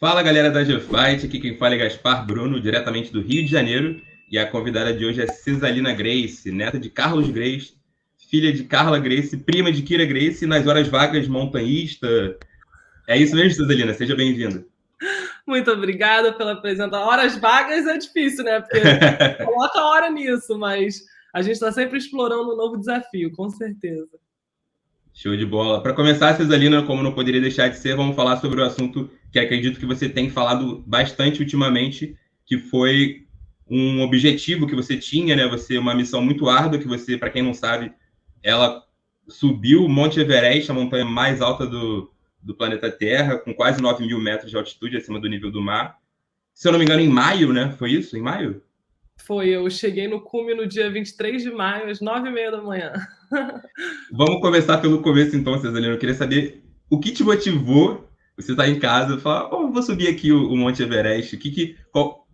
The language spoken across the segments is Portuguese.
Fala galera da GeoFight, aqui quem fala é Gaspar Bruno, diretamente do Rio de Janeiro, e a convidada de hoje é Cisalina Grace, neta de Carlos Grace, filha de Carla Grace, prima de Kira Grace, nas horas vagas montanhista. É isso mesmo, Cisalina? Seja bem-vinda. Muito obrigada pela apresentação. Horas vagas é difícil, né? Porque coloca a hora nisso, mas a gente está sempre explorando um novo desafio, com certeza. Show de bola. Para começar, Cisalina, como não poderia deixar de ser, vamos falar sobre o assunto que acredito que você tem falado bastante ultimamente, que foi um objetivo que você tinha, né? Você, uma missão muito árdua que você, para quem não sabe, ela subiu o Monte Everest, a montanha mais alta do planeta Terra, com quase 9.000 metros de altitude acima do nível do mar. Se eu não me engano, em maio, né? Foi isso? Em maio? Eu cheguei no cume no dia 23 de maio, às 9h30 da manhã. Vamos começar pelo começo, então, Cesalino. Eu queria saber o que te motivou. Você está em casa e falar, oh, vou subir aqui o Monte Everest.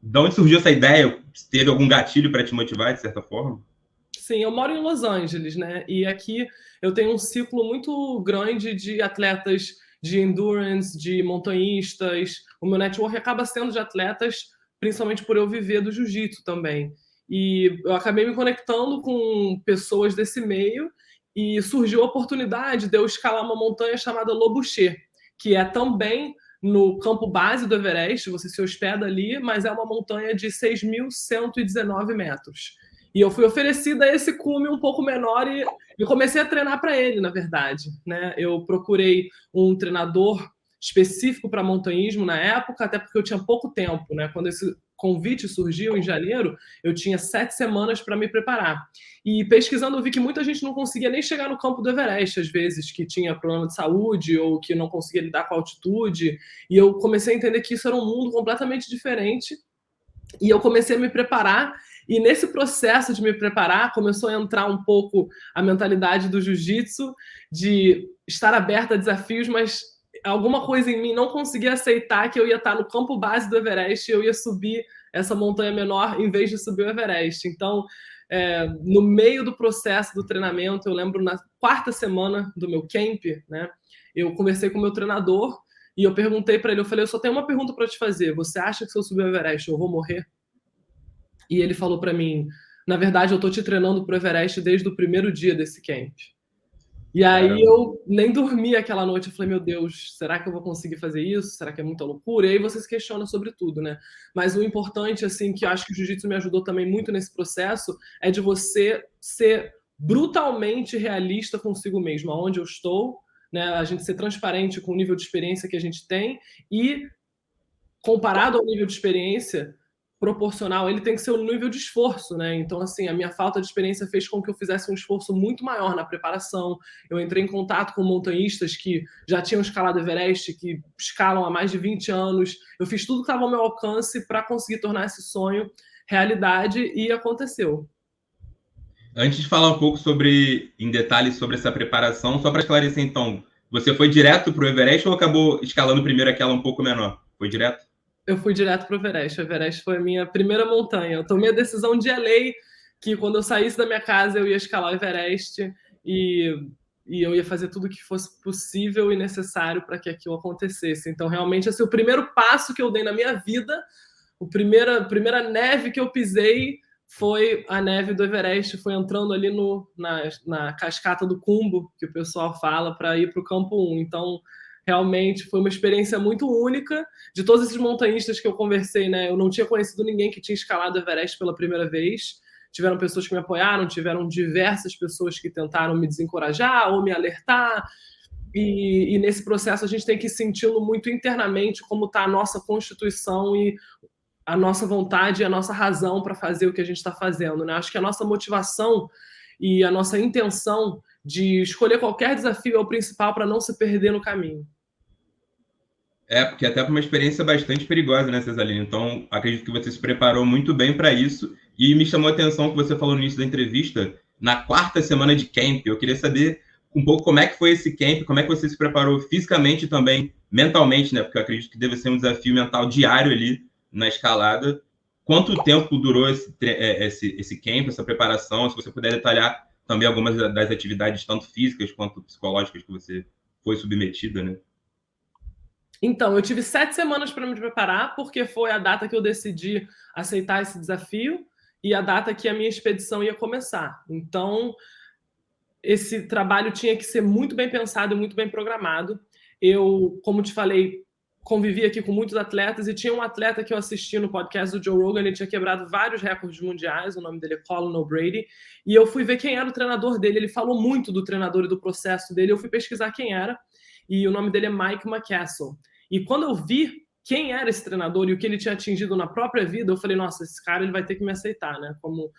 Da onde surgiu essa ideia? Teve algum gatilho para te motivar, de certa forma? Sim, eu moro em Los Angeles, né? E aqui eu tenho um ciclo muito grande de atletas de endurance, de montanhistas. O meu network acaba sendo de atletas, principalmente por eu viver do jiu-jitsu também. E eu acabei me conectando com pessoas desse meio e surgiu a oportunidade de eu escalar uma montanha chamada Lobuche, que é também no campo base do Everest, você se hospeda ali, mas é uma montanha de 6.119 metros. E eu fui oferecida esse cume um pouco menor e eu comecei a treinar para ele, na verdade. Né? Eu procurei um treinador específico para montanhismo na época, até porque eu tinha pouco tempo. Né? Quando esse convite surgiu em janeiro, eu tinha 7 semanas para me preparar. E pesquisando, eu vi que muita gente não conseguia nem chegar no campo do Everest, às vezes, que tinha problema de saúde ou que não conseguia lidar com a altitude. E eu comecei a entender que isso era um mundo completamente diferente. E eu comecei a me preparar, e nesse processo de me preparar, começou a entrar um pouco a mentalidade do jiu-jitsu, de estar aberta a desafios, mas alguma coisa em mim não conseguia aceitar que eu ia estar no campo base do Everest e eu ia subir essa montanha menor em vez de subir o Everest. Então, no meio do processo do treinamento, eu lembro na 4ª semana do meu camp, né, eu conversei com o meu treinador e eu perguntei para ele, eu falei, eu só tenho uma pergunta para te fazer. Você acha que se eu subir o Everest eu vou morrer? E ele falou para mim, na verdade eu tô te treinando pro Everest desde o primeiro dia desse camp. E aí Caramba. eu nem dormi aquela noite, eu falei, meu Deus, será que eu vou conseguir fazer isso? Será que é muita loucura? E aí você se questiona sobre tudo, né? Mas o importante, assim, que eu acho que o jiu-jitsu me ajudou também muito nesse processo, é de você ser brutalmente realista consigo mesmo, aonde eu estou, né? A gente ser transparente com o nível de experiência que a gente tem e comparado ao nível de experiência proporcional, ele tem que ser o nível de esforço, né? Então, assim, a minha falta de experiência fez com que eu fizesse um esforço muito maior na preparação. Eu entrei em contato com montanhistas que já tinham escalado Everest, que escalam há mais de 20 anos. Eu fiz tudo que estava ao meu alcance para conseguir tornar esse sonho realidade e aconteceu. Antes de falar um pouco sobre, em detalhes sobre essa preparação, só para esclarecer então, você foi direto para o Everest ou acabou escalando primeiro aquela um pouco menor? Foi direto? Eu fui direto para o Everest. O Everest foi a minha primeira montanha. Eu tomei a decisão de lei que quando eu saísse da minha casa eu ia escalar o Everest e, e eu ia fazer tudo o que fosse possível e necessário para que aquilo acontecesse. Então, realmente, esse é o primeiro passo que eu dei na minha vida. A primeira neve que eu pisei foi a neve do Everest, foi entrando ali na cascata do Cumbo, que o pessoal fala, para ir para o campo 1. Então, realmente foi uma experiência muito única. De todos esses montanhistas que eu conversei, né, eu não tinha conhecido ninguém que tinha escalado o Everest pela primeira vez. Tiveram pessoas que me apoiaram, tiveram diversas pessoas que tentaram me desencorajar ou me alertar. E nesse processo a gente tem que ir sentindo muito internamente como está a nossa constituição e a nossa vontade e a nossa razão para fazer o que a gente está fazendo. Né? Acho que a nossa motivação e a nossa intenção de escolher qualquer desafio é o principal para não se perder no caminho. É, porque até foi uma experiência bastante perigosa, né, Cesalina? Então, acredito que você se preparou muito bem para isso. E me chamou a atenção que você falou no início da entrevista, na 4ª semana de camp. Eu queria saber um pouco como é que foi esse camp, como é que você se preparou fisicamente e também mentalmente, né? Porque eu acredito que deve ser um desafio mental diário ali na escalada. Quanto tempo durou esse camp, essa preparação? Se você puder detalhar também algumas das atividades, tanto físicas quanto psicológicas, que você foi submetida, né? Então, eu tive 7 semanas para me preparar, porque foi a data que eu decidi aceitar esse desafio e a data que a minha expedição ia começar. Então, esse trabalho tinha que ser muito bem pensado e muito bem programado. Eu, como te falei, convivi aqui com muitos atletas e tinha um atleta que eu assisti no podcast do Joe Rogan, ele tinha quebrado vários recordes mundiais, o nome dele é Colin O'Brady, e eu fui ver quem era o treinador dele, ele falou muito do treinador e do processo dele, eu fui pesquisar quem era, e o nome dele é Mike McCassell. E quando eu vi quem era esse treinador e o que ele tinha atingido na própria vida, eu falei, nossa, esse cara ele vai ter que me aceitar, né? Como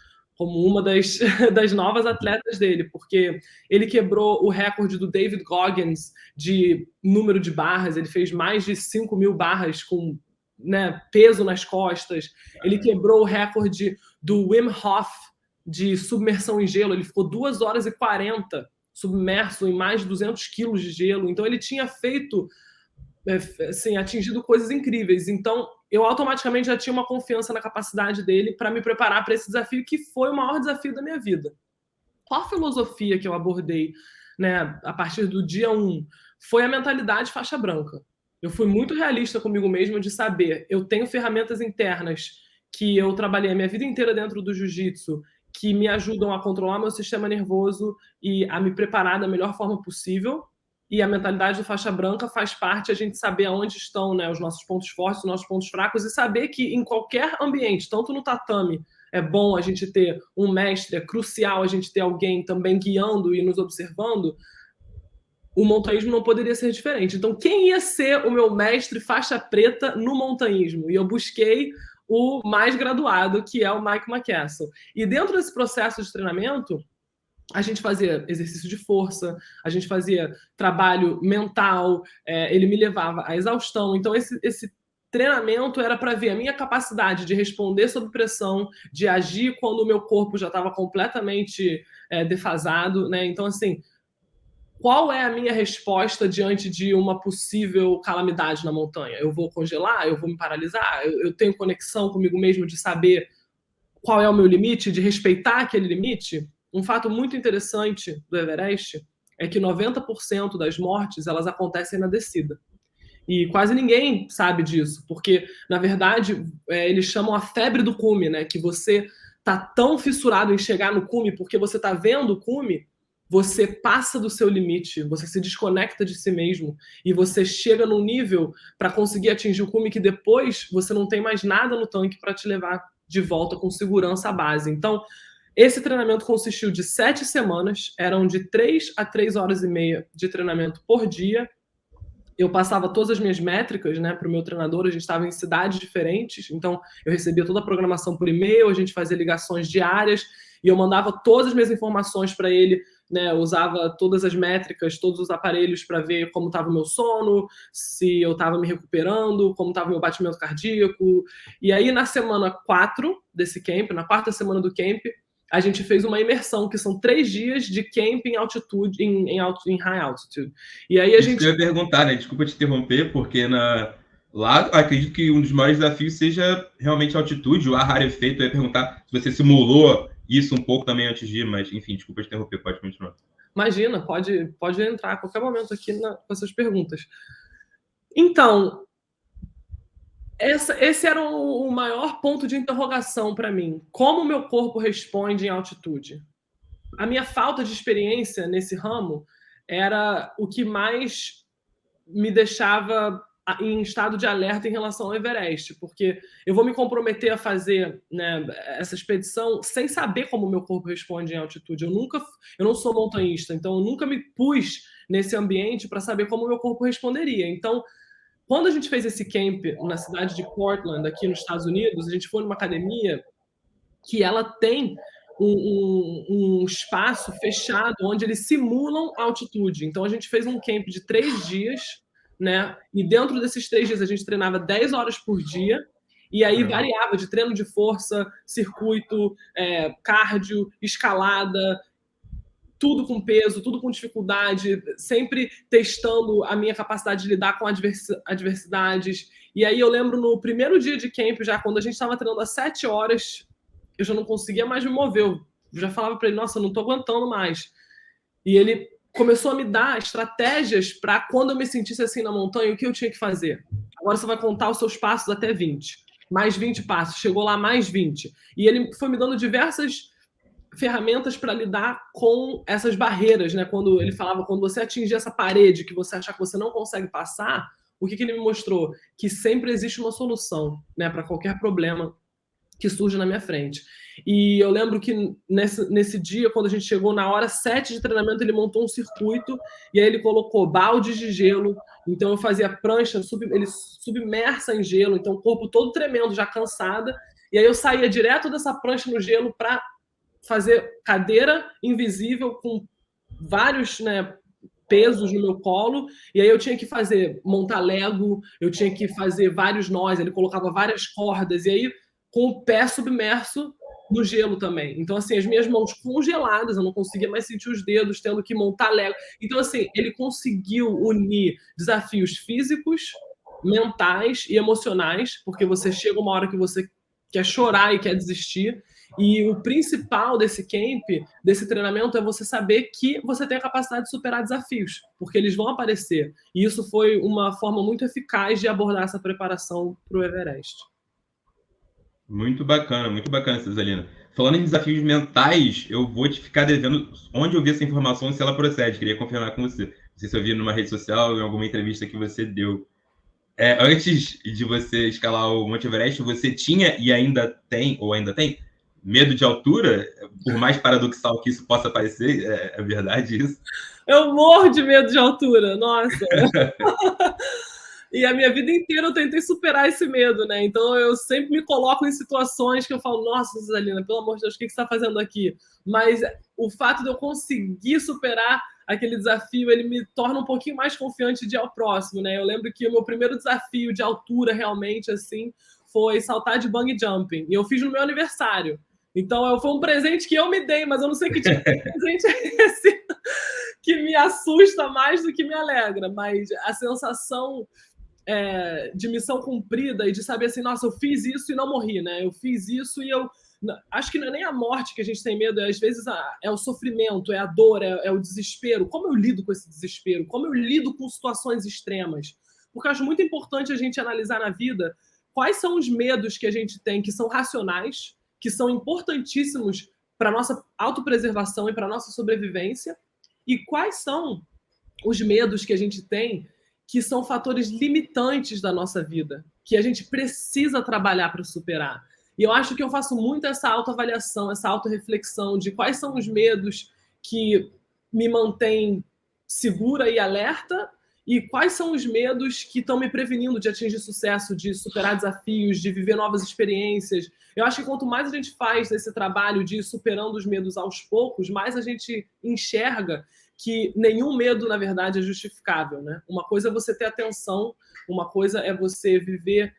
uma das novas atletas dele, porque ele quebrou o recorde do David Goggins de número de barras, ele fez mais de 5.000 barras com, né, peso nas costas, ele quebrou o recorde do Wim Hof de submersão em gelo, ele ficou 2 horas e 40 submerso em mais de 200 quilos de gelo, então ele tinha feito, assim, atingido coisas incríveis, então eu automaticamente já tinha uma confiança na capacidade dele para me preparar para esse desafio, que foi o maior desafio da minha vida. Qual a filosofia que eu abordei, né, a partir do dia 1? Foi a mentalidade faixa branca. Eu fui muito realista comigo mesmo de saber, eu tenho ferramentas internas que eu trabalhei a minha vida inteira dentro do jiu-jitsu, que me ajudam a controlar meu sistema nervoso e a me preparar da melhor forma possível. E a mentalidade do faixa branca faz parte a gente saber aonde estão, né, os nossos pontos fortes, os nossos pontos fracos, e saber que em qualquer ambiente, tanto no tatame, é bom a gente ter um mestre, é crucial a gente ter alguém também guiando e nos observando, o montanhismo não poderia ser diferente. Então, quem ia ser o meu mestre faixa preta no montanhismo? E eu busquei o mais graduado, que é o Mike McCassell. E dentro desse processo de treinamento, a gente fazia exercício de força, a gente fazia trabalho mental, ele me levava à exaustão. Então, esse treinamento era para ver a minha capacidade de responder sob pressão, de agir quando o meu corpo já estava completamente defasado, né? Então, assim, qual é a minha resposta diante de uma possível calamidade na montanha? Eu vou congelar? Eu vou me paralisar? Eu tenho conexão comigo mesmo de saber qual é o meu limite, de respeitar aquele limite? Um fato muito interessante do Everest é que 90% das mortes elas acontecem na descida. E quase ninguém sabe disso, porque, na verdade, eles chamam a febre do cume, né? Que você tá tão fissurado em chegar no cume, porque você tá vendo o cume, você passa do seu limite, você se desconecta de si mesmo e você chega num nível para conseguir atingir o cume que depois você não tem mais nada no tanque para te levar de volta com segurança à base. Então, esse treinamento consistiu de 7 semanas, eram de 3 a 3 horas e meia de treinamento por dia. Eu passava todas as minhas métricas, né, para o meu treinador, a gente estava em cidades diferentes, então eu recebia toda a programação por e-mail, a gente fazia ligações diárias, e eu mandava todas as minhas informações para ele, né, eu usava todas as métricas, todos os aparelhos para ver como estava o meu sono, se eu estava me recuperando, como estava o meu batimento cardíaco. E aí, na semana 4 desse camp, na 4ª semana do camp, a gente fez uma imersão, que são 3 dias de camp em altitude, em high altitude. E aí a Isso gente... que eu ia perguntar, né? Desculpa te interromper, porque lá acredito que um dos maiores desafios seja realmente a altitude, o ar rarefeito. Eu ia perguntar se você simulou isso um pouco também antes de ir, mas enfim, desculpa te interromper, pode continuar. Imagina, pode entrar a qualquer momento aqui com essas perguntas. Então, esse era o maior ponto de interrogação para mim. Como o meu corpo responde em altitude? A minha falta de experiência nesse ramo era o que mais me deixava em estado de alerta em relação ao Everest, porque eu vou me comprometer a fazer, né, essa expedição sem saber como o meu corpo responde em altitude. Eu não sou montanhista, então eu nunca me pus nesse ambiente para saber como o meu corpo responderia. Então, quando a gente fez esse camp na cidade de Portland, aqui nos Estados Unidos, a gente foi numa academia que ela tem um espaço fechado onde eles simulam a altitude. Então, a gente fez um camp de 3 dias, né? E dentro desses 3 dias a gente treinava 10 horas por dia, e aí variava de treino de força, circuito, cardio, escalada, tudo com peso, tudo com dificuldade, sempre testando a minha capacidade de lidar com adversidades. E aí eu lembro no primeiro dia de camp, já quando a gente estava treinando às 7 horas, eu já não conseguia mais me mover. Eu já falava para ele, nossa, eu não estou aguentando mais. E ele começou a me dar estratégias para quando eu me sentisse assim na montanha, o que eu tinha que fazer. Agora você vai contar os seus passos até 20. Mais 20 passos. Chegou lá, mais 20. E ele foi me dando diversas ferramentas para lidar com essas barreiras, né? Quando ele falava, quando você atingir essa parede que você achar que você não consegue passar, o que ele me mostrou? Que sempre existe uma solução, né, para qualquer problema que surge na minha frente. E eu lembro que nesse dia, quando a gente chegou na hora 7 de treinamento, ele montou um circuito e aí ele colocou baldes de gelo. Então eu fazia prancha, ele submersa em gelo, então o corpo todo tremendo, já cansada. E aí eu saía direto dessa prancha no gelo para fazer cadeira invisível com vários, né, pesos no meu colo, e aí eu tinha que montar Lego, eu tinha que fazer vários nós, ele colocava várias cordas, e aí com o pé submerso no gelo também. Então, assim, as minhas mãos congeladas, eu não conseguia mais sentir os dedos, tendo que montar Lego. Então, assim, ele conseguiu unir desafios físicos, mentais e emocionais, porque você chega uma hora que você quer chorar e quer desistir, e o principal desse camp, desse treinamento, é você saber que você tem a capacidade de superar desafios, porque eles vão aparecer. E isso foi uma forma muito eficaz de abordar essa preparação para o Everest. Muito bacana, Cesalina. Falando em desafios mentais, eu vou te ficar devendo onde eu vi essa informação, se ela procede. Queria confirmar com você. Não sei se eu vi numa rede social ou em alguma entrevista que você deu. Antes de você escalar o Monte Everest, você tinha e ainda tem medo de altura? Por mais paradoxal que isso possa parecer, é verdade isso? Eu morro de medo de altura, nossa. E a minha vida inteira eu tentei superar esse medo, né? Então eu sempre me coloco em situações que eu falo, nossa, Cesalina, pelo amor de Deus, o que você está fazendo aqui? Mas o fato de eu conseguir superar aquele desafio, ele me torna um pouquinho mais confiante de ir ao próximo, né? Eu lembro que o meu primeiro desafio de altura, realmente, assim, foi saltar de bungee jumping. E eu fiz no meu aniversário. Então foi um presente que eu me dei, mas eu não sei que tipo de presente é esse que me assusta mais do que me alegra. Mas a sensação de missão cumprida e de saber assim, nossa, eu fiz isso e não morri, né? Eu fiz isso e eu... Acho que não é nem a morte que a gente tem medo, às vezes é o sofrimento, é a dor, é o desespero. Como eu lido com esse desespero? Como eu lido com situações extremas? Porque eu acho muito importante a gente analisar na vida quais são os medos que a gente tem que são racionais, que são importantíssimos para a nossa autopreservação e para a nossa sobrevivência, e quais são os medos que a gente tem que são fatores limitantes da nossa vida, que a gente precisa trabalhar para superar. E eu acho que eu faço muito essa autoavaliação, essa autorreflexão de quais são os medos que me mantêm segura e alerta e quais são os medos que estão me prevenindo de atingir sucesso, de superar desafios, de viver novas experiências. Eu acho que quanto mais a gente faz esse trabalho de ir superando os medos aos poucos, mais a gente enxerga que nenhum medo, na verdade, é justificável, né? Uma coisa é você ter atenção, uma coisa é você viver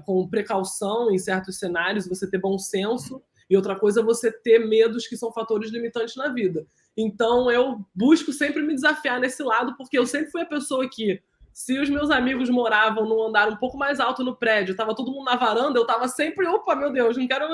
com precaução em certos cenários, você ter bom senso, e outra coisa é você ter medos que são fatores limitantes na vida. Então, eu busco sempre me desafiar nesse lado, porque eu sempre fui a pessoa que, se os meus amigos moravam num andar um pouco mais alto no prédio, estava todo mundo na varanda, eu estava sempre, opa, meu Deus, não quero...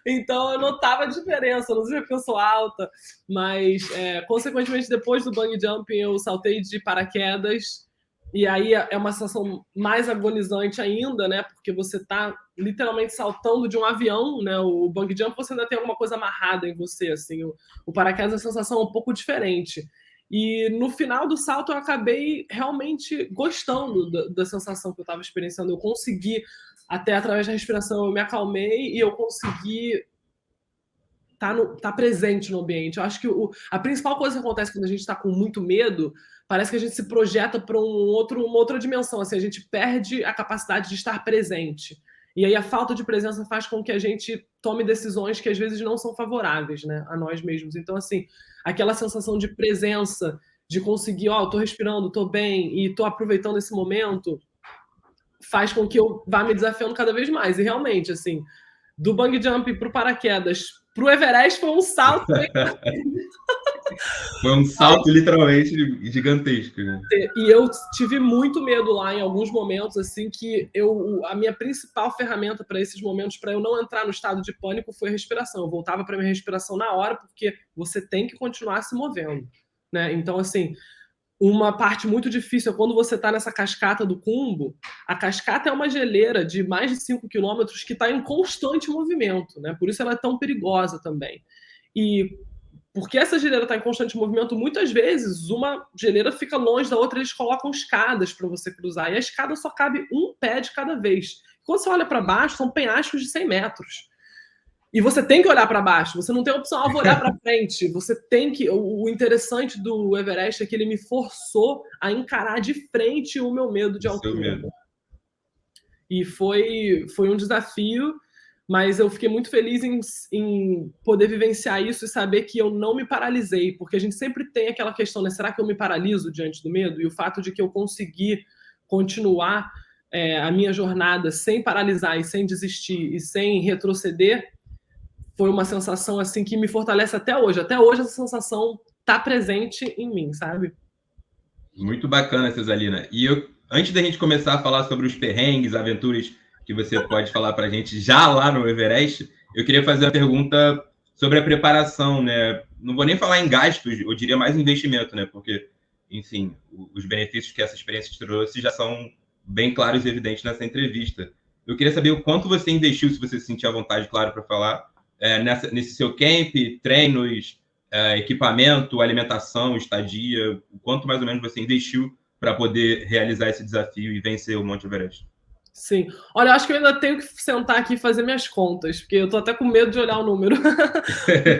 Então, eu notava a diferença, não sei porque eu sou alta, mas, consequentemente, depois do bungee jumping, eu saltei de paraquedas, e aí é uma sensação mais agonizante ainda, né? Porque você está literalmente saltando de um avião, né? O bungee jump você ainda tem alguma coisa amarrada em você, assim. O paraquedas é uma sensação um pouco diferente. E no final do salto eu acabei realmente gostando da sensação que eu estava experienciando. Eu consegui, até através da respiração, eu me acalmei e eu consegui tá presente no ambiente. Eu acho que a principal coisa que acontece quando a gente está com muito medo, parece que a gente se projeta para uma outra dimensão. Assim, a gente perde a capacidade de estar presente. E aí a falta de presença faz com que a gente tome decisões que às vezes não são favoráveis, né, a nós mesmos. Então, assim, aquela sensação de presença, de conseguir, eu tô respirando, tô bem e tô aproveitando esse momento, faz com que eu vá me desafiando cada vez mais. E realmente, assim, do bungee jump pro paraquedas pro Everest foi um salto. Foi um salto literalmente gigantesco, né? E eu tive muito medo lá em alguns momentos, assim, que a minha principal ferramenta para esses momentos, para eu não entrar no estado de pânico, foi a respiração. Eu voltava para minha respiração na hora, porque você tem que continuar se movendo. né? Então, assim, uma parte muito difícil é quando você está nessa cascata do Khumbu. A cascata é uma geleira de mais de 5 quilômetros que está em constante movimento, né? Por isso ela é tão perigosa também. E porque essa geleira está em constante movimento, muitas vezes uma geleira fica longe da outra, eles colocam escadas para você cruzar, e a escada só cabe um pé de cada vez. Quando você olha para baixo, são penhascos de 100 metros. E você tem que olhar para baixo, você não tem opção, vou olhar para frente. Você tem que. O interessante do Everest é que ele me forçou a encarar de frente o meu medo de altura. Medo. E foi um desafio, mas eu fiquei muito feliz em poder vivenciar isso e saber que eu não me paralisei, porque a gente sempre tem aquela questão, né? Será que eu me paraliso diante do medo? E o fato de que eu consegui continuar a minha jornada sem paralisar e sem desistir e sem retroceder foi uma sensação assim que me fortalece até hoje. Até hoje essa sensação está presente em mim, sabe? Muito bacana, Cesalina. E antes da gente começar a falar sobre os perrengues, aventuras que você pode falar para a gente já lá no Everest, eu queria fazer uma pergunta sobre a preparação, né? Não vou nem falar em gastos, eu diria mais investimento, né? Porque, enfim, os benefícios que essa experiência te trouxe já são bem claros e evidentes nessa entrevista. Eu queria saber o quanto você investiu, se você se sentir à vontade, claro, para falar, nesse seu camp, treinos, equipamento, alimentação, estadia, o quanto mais ou menos você investiu para poder realizar esse desafio e vencer o Monte Everest? Sim. Olha, eu acho que eu ainda tenho que sentar aqui e fazer minhas contas, porque eu tô até com medo de olhar o número.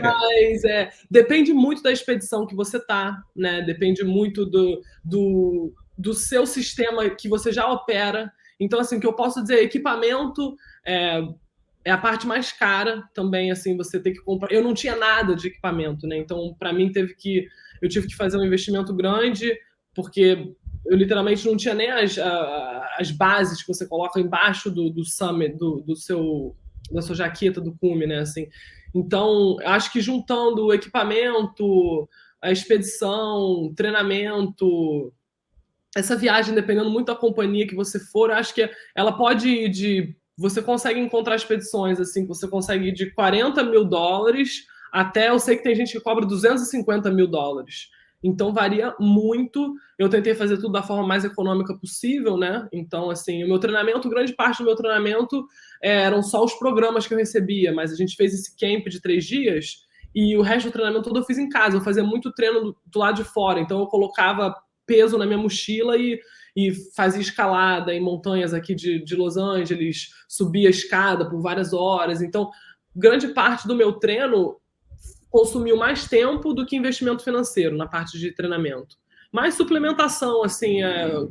Mas depende muito da expedição que você tá, né? Depende muito do seu sistema que você já opera. Então, assim, o que eu posso dizer, equipamento é a parte mais cara também, assim, você tem que comprar. Eu não tinha nada de equipamento, né? Então, para mim, eu tive que fazer um investimento grande, porque eu literalmente não tinha nem as bases que você coloca embaixo do summit, da sua jaqueta do cume, né? Assim. Então, acho que juntando o equipamento, a expedição, treinamento, essa viagem, dependendo muito da companhia que você for, acho que ela pode ir você consegue encontrar expedições assim, você consegue ir de $40 mil até, eu sei que tem gente que cobra $250 mil. Então varia muito. Eu tentei fazer tudo da forma mais econômica possível, né? Então, assim, o meu treinamento, grande parte do meu treinamento eram só os programas que eu recebia, mas a gente fez esse camp de 3 dias e o resto do treinamento todo eu fiz em casa. Eu fazia muito treino do lado de fora, então eu colocava peso na minha mochila e fazia escalada em montanhas aqui de Los Angeles, subia a escada por várias horas. Então, grande parte do meu treino consumiu mais tempo do que investimento financeiro na parte de treinamento. Mais suplementação, assim,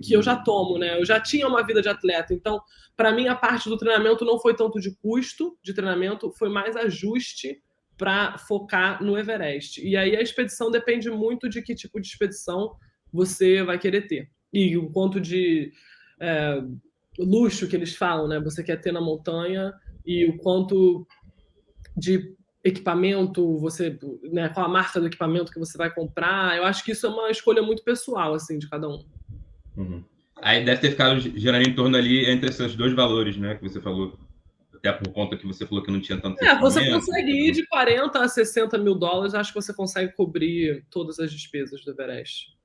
que eu já tomo, né? Eu já tinha uma vida de atleta, então, para mim, a parte do treinamento não foi tanto de custo de treinamento, foi mais ajuste para focar no Everest. E aí a expedição depende muito de que tipo de expedição você vai querer ter. E o quanto de luxo que eles falam, né? Você quer ter na montanha e o quanto de equipamento você, né? Qual a marca do equipamento que você vai comprar? Eu acho que isso é uma escolha muito pessoal, assim, de cada um. Uhum. Aí deve ter ficado gerando em torno ali entre esses dois valores, né? Que você falou. Até por conta que você falou que não tinha tanto você consegue ir de $40 a $60 mil, acho que você consegue cobrir todas as despesas do Everest.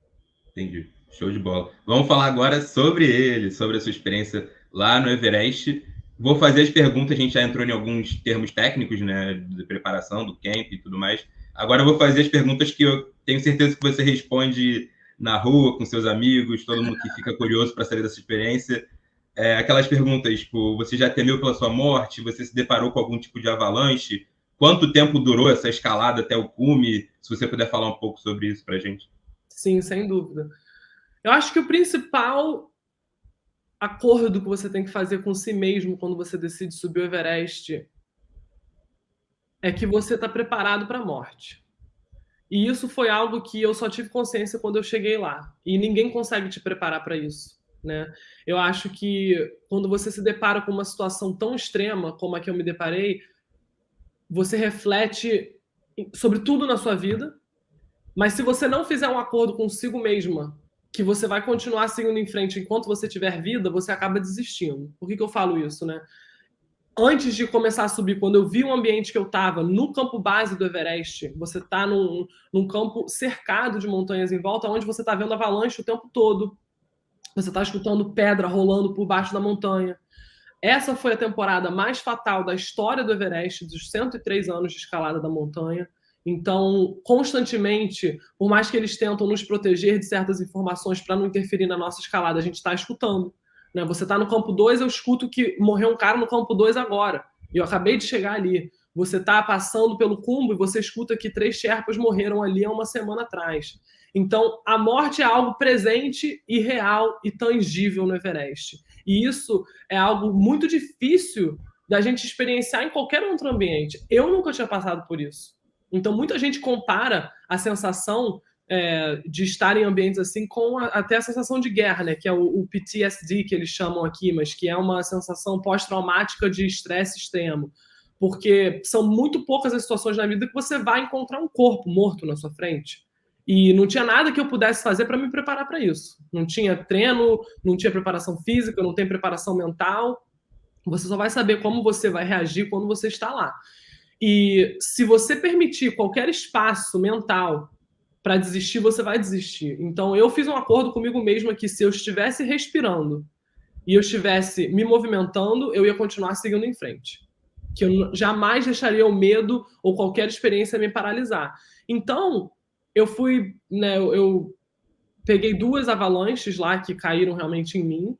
Entendi. Show de bola. Vamos falar agora sobre ele, sobre a sua experiência lá no Everest. Vou fazer as perguntas, a gente já entrou em alguns termos técnicos, né, de preparação, do camp e tudo mais. Agora eu vou fazer as perguntas que eu tenho certeza que você responde na rua, com seus amigos, todo mundo que fica curioso para saber dessa experiência. Aquelas perguntas, tipo, você já temeu pela sua morte? Você se deparou com algum tipo de avalanche? Quanto tempo durou essa escalada até o cume? Se você puder falar um pouco sobre isso para a gente. Sim, sem dúvida. Eu acho que o principal acordo que você tem que fazer com si mesmo quando você decide subir o Everest é que você está preparado para a morte. E isso foi algo que eu só tive consciência quando eu cheguei lá. E ninguém consegue te preparar para isso, né? Eu acho que quando você se depara com uma situação tão extrema como a que eu me deparei, você reflete sobre tudo na sua vida, mas se você não fizer um acordo consigo mesma que você vai continuar seguindo em frente enquanto você tiver vida, você acaba desistindo. Por que eu falo isso, né? antes de começar a subir, quando eu vi o ambiente que eu estava no campo base do Everest, você está num campo cercado de montanhas em volta, onde você está vendo avalanche o tempo todo, você está escutando pedra rolando por baixo da montanha. Essa foi a temporada mais fatal da história do Everest, dos 103 anos de escalada da montanha. Então, constantemente, por mais que eles tentam nos proteger de certas informações para não interferir na nossa escalada, a gente está escutando. Né? Você está no campo 2, eu escuto que morreu um cara no campo 2 agora. E eu acabei de chegar ali. Você está passando pelo cumbo e você escuta que 3 Sherpas morreram ali há uma semana atrás. Então, a morte é algo presente e real e tangível no Everest. E isso é algo muito difícil da gente experienciar em qualquer outro ambiente. Eu nunca tinha passado por isso. Então, muita gente compara a sensação de estar em ambientes assim com até a sensação de guerra, né? Que é o PTSD, que eles chamam aqui, mas que é uma sensação pós-traumática de estresse extremo. Porque são muito poucas as situações na vida que você vai encontrar um corpo morto na sua frente. E não tinha nada que eu pudesse fazer para me preparar para isso. Não tinha treino, não tinha preparação física, não tem preparação mental. Você só vai saber como você vai reagir quando você está lá. E se você permitir qualquer espaço mental para desistir, você vai desistir. Então, eu fiz um acordo comigo mesma que se eu estivesse respirando e eu estivesse me movimentando, eu ia continuar seguindo em frente. Que eu jamais deixaria o medo ou qualquer experiência me paralisar. Então, eu fui, né, eu peguei 2 avalanches lá que caíram realmente em mim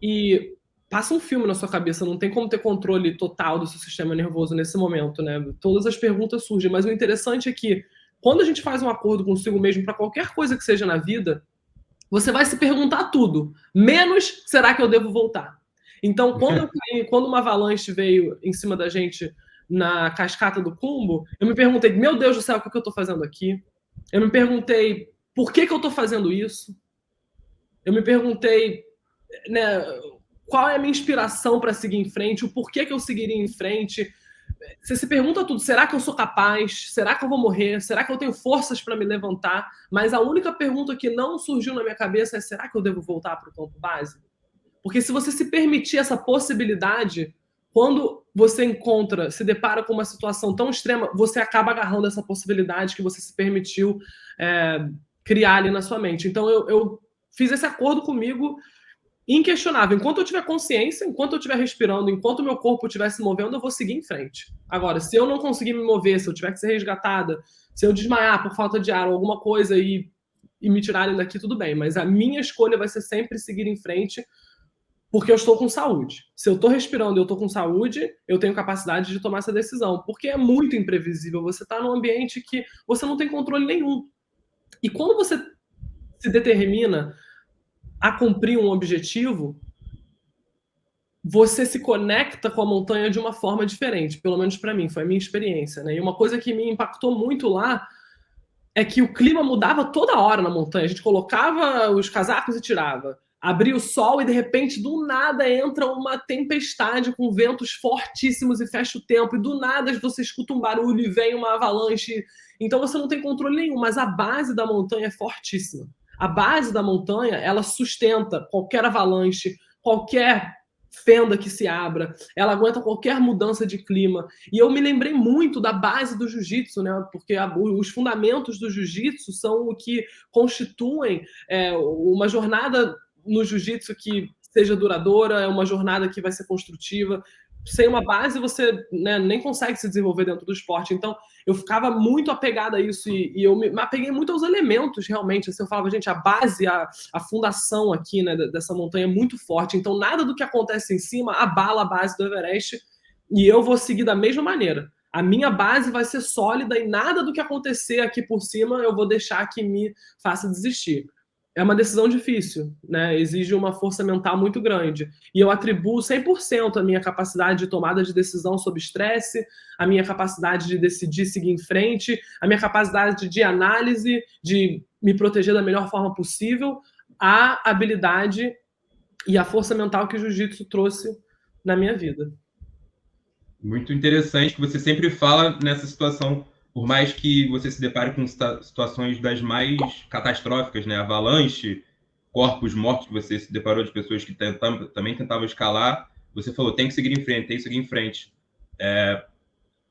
e passa um filme na sua cabeça, não tem como ter controle total do seu sistema nervoso nesse momento, né? Todas as perguntas surgem, mas o interessante é que quando a gente faz um acordo consigo mesmo para qualquer coisa que seja na vida, você vai se perguntar tudo, menos será que eu devo voltar? Então, quando uma avalanche veio em cima da gente na cascata do Cumbo, eu me perguntei, meu Deus do céu, o que eu estou fazendo aqui? Eu me perguntei, por que eu estou fazendo isso? Eu me perguntei, né, qual é a minha inspiração para seguir em frente, o porquê que eu seguiria em frente. Você se pergunta tudo, será que eu sou capaz? Será que eu vou morrer? Será que eu tenho forças para me levantar? Mas a única pergunta que não surgiu na minha cabeça é, será que eu devo voltar para o campo base? Porque se você se permitir essa possibilidade, quando você se depara com uma situação tão extrema, você acaba agarrando essa possibilidade que você se permitiu criar ali na sua mente. Então, eu fiz esse acordo comigo inquestionável. Enquanto eu tiver consciência, enquanto eu estiver respirando, enquanto o meu corpo estiver se movendo, eu vou seguir em frente. Agora, se eu não conseguir me mover, se eu tiver que ser resgatada, se eu desmaiar por falta de ar ou alguma coisa e me tirarem daqui, tudo bem. Mas a minha escolha vai ser sempre seguir em frente, porque eu estou com saúde. Se eu estou respirando e eu estou com saúde, eu tenho capacidade de tomar essa decisão. Porque é muito imprevisível. Você está num ambiente que você não tem controle nenhum. E quando você se determina a cumprir um objetivo, você se conecta com a montanha de uma forma diferente. Pelo menos para mim, foi a minha experiência. Né? E uma coisa que me impactou muito lá é que o clima mudava toda hora na montanha. A gente colocava os casacos e tirava. Abria o sol e, de repente, do nada entra uma tempestade com ventos fortíssimos e fecha o tempo. E do nada você escuta um barulho e vem uma avalanche. Então você não tem controle nenhum, mas a base da montanha é fortíssima. A base da montanha, ela sustenta qualquer avalanche, qualquer fenda que se abra, ela aguenta qualquer mudança de clima. E eu me lembrei muito da base do jiu-jitsu, né? Porque os fundamentos do jiu-jitsu são o que constituem uma jornada no jiu-jitsu que seja duradoura, é uma jornada que vai ser construtiva. Sem uma base, você nem consegue se desenvolver dentro do esporte. Então, eu ficava muito apegada a isso e eu me apeguei muito aos elementos, realmente. Assim, eu falava, gente, a base, a fundação aqui, né, dessa montanha é muito forte. Então, nada do que acontece em cima abala a base do Everest e eu vou seguir da mesma maneira. A minha base vai ser sólida e nada do que acontecer aqui por cima eu vou deixar que me faça desistir. É uma decisão difícil, né? Exige uma força mental muito grande. E eu atribuo 100% a minha capacidade de tomada de decisão sob estresse, a minha capacidade de decidir seguir em frente, a minha capacidade de análise, de me proteger da melhor forma possível, a habilidade e a força mental que o jiu-jitsu trouxe na minha vida. Muito interessante que você sempre fala nessa situação, por mais que você se depare com situações das mais catastróficas, né? Avalanche, corpos mortos, que você se deparou de pessoas que também tentavam escalar, você falou, tem que seguir em frente, tem que seguir em frente.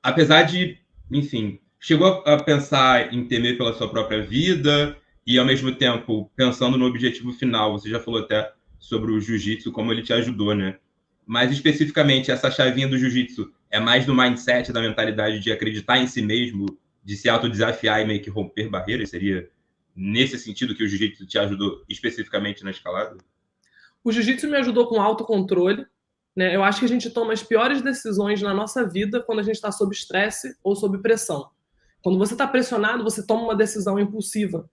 Apesar de, enfim, chegou a pensar em temer pela sua própria vida e, ao mesmo tempo, pensando no objetivo final. Você já falou até sobre o jiu-jitsu, como ele te ajudou, né? Mas, especificamente, essa chavinha do jiu-jitsu é mais do mindset, da mentalidade de acreditar em si mesmo, de se autodesafiar e meio que romper barreiras? Seria nesse sentido que o jiu-jitsu te ajudou especificamente na escalada? O jiu-jitsu me ajudou com autocontrole, né? Eu acho que a gente toma as piores decisões na nossa vida quando a gente está sob estresse ou sob pressão. Quando você está pressionado, você toma uma decisão impulsiva.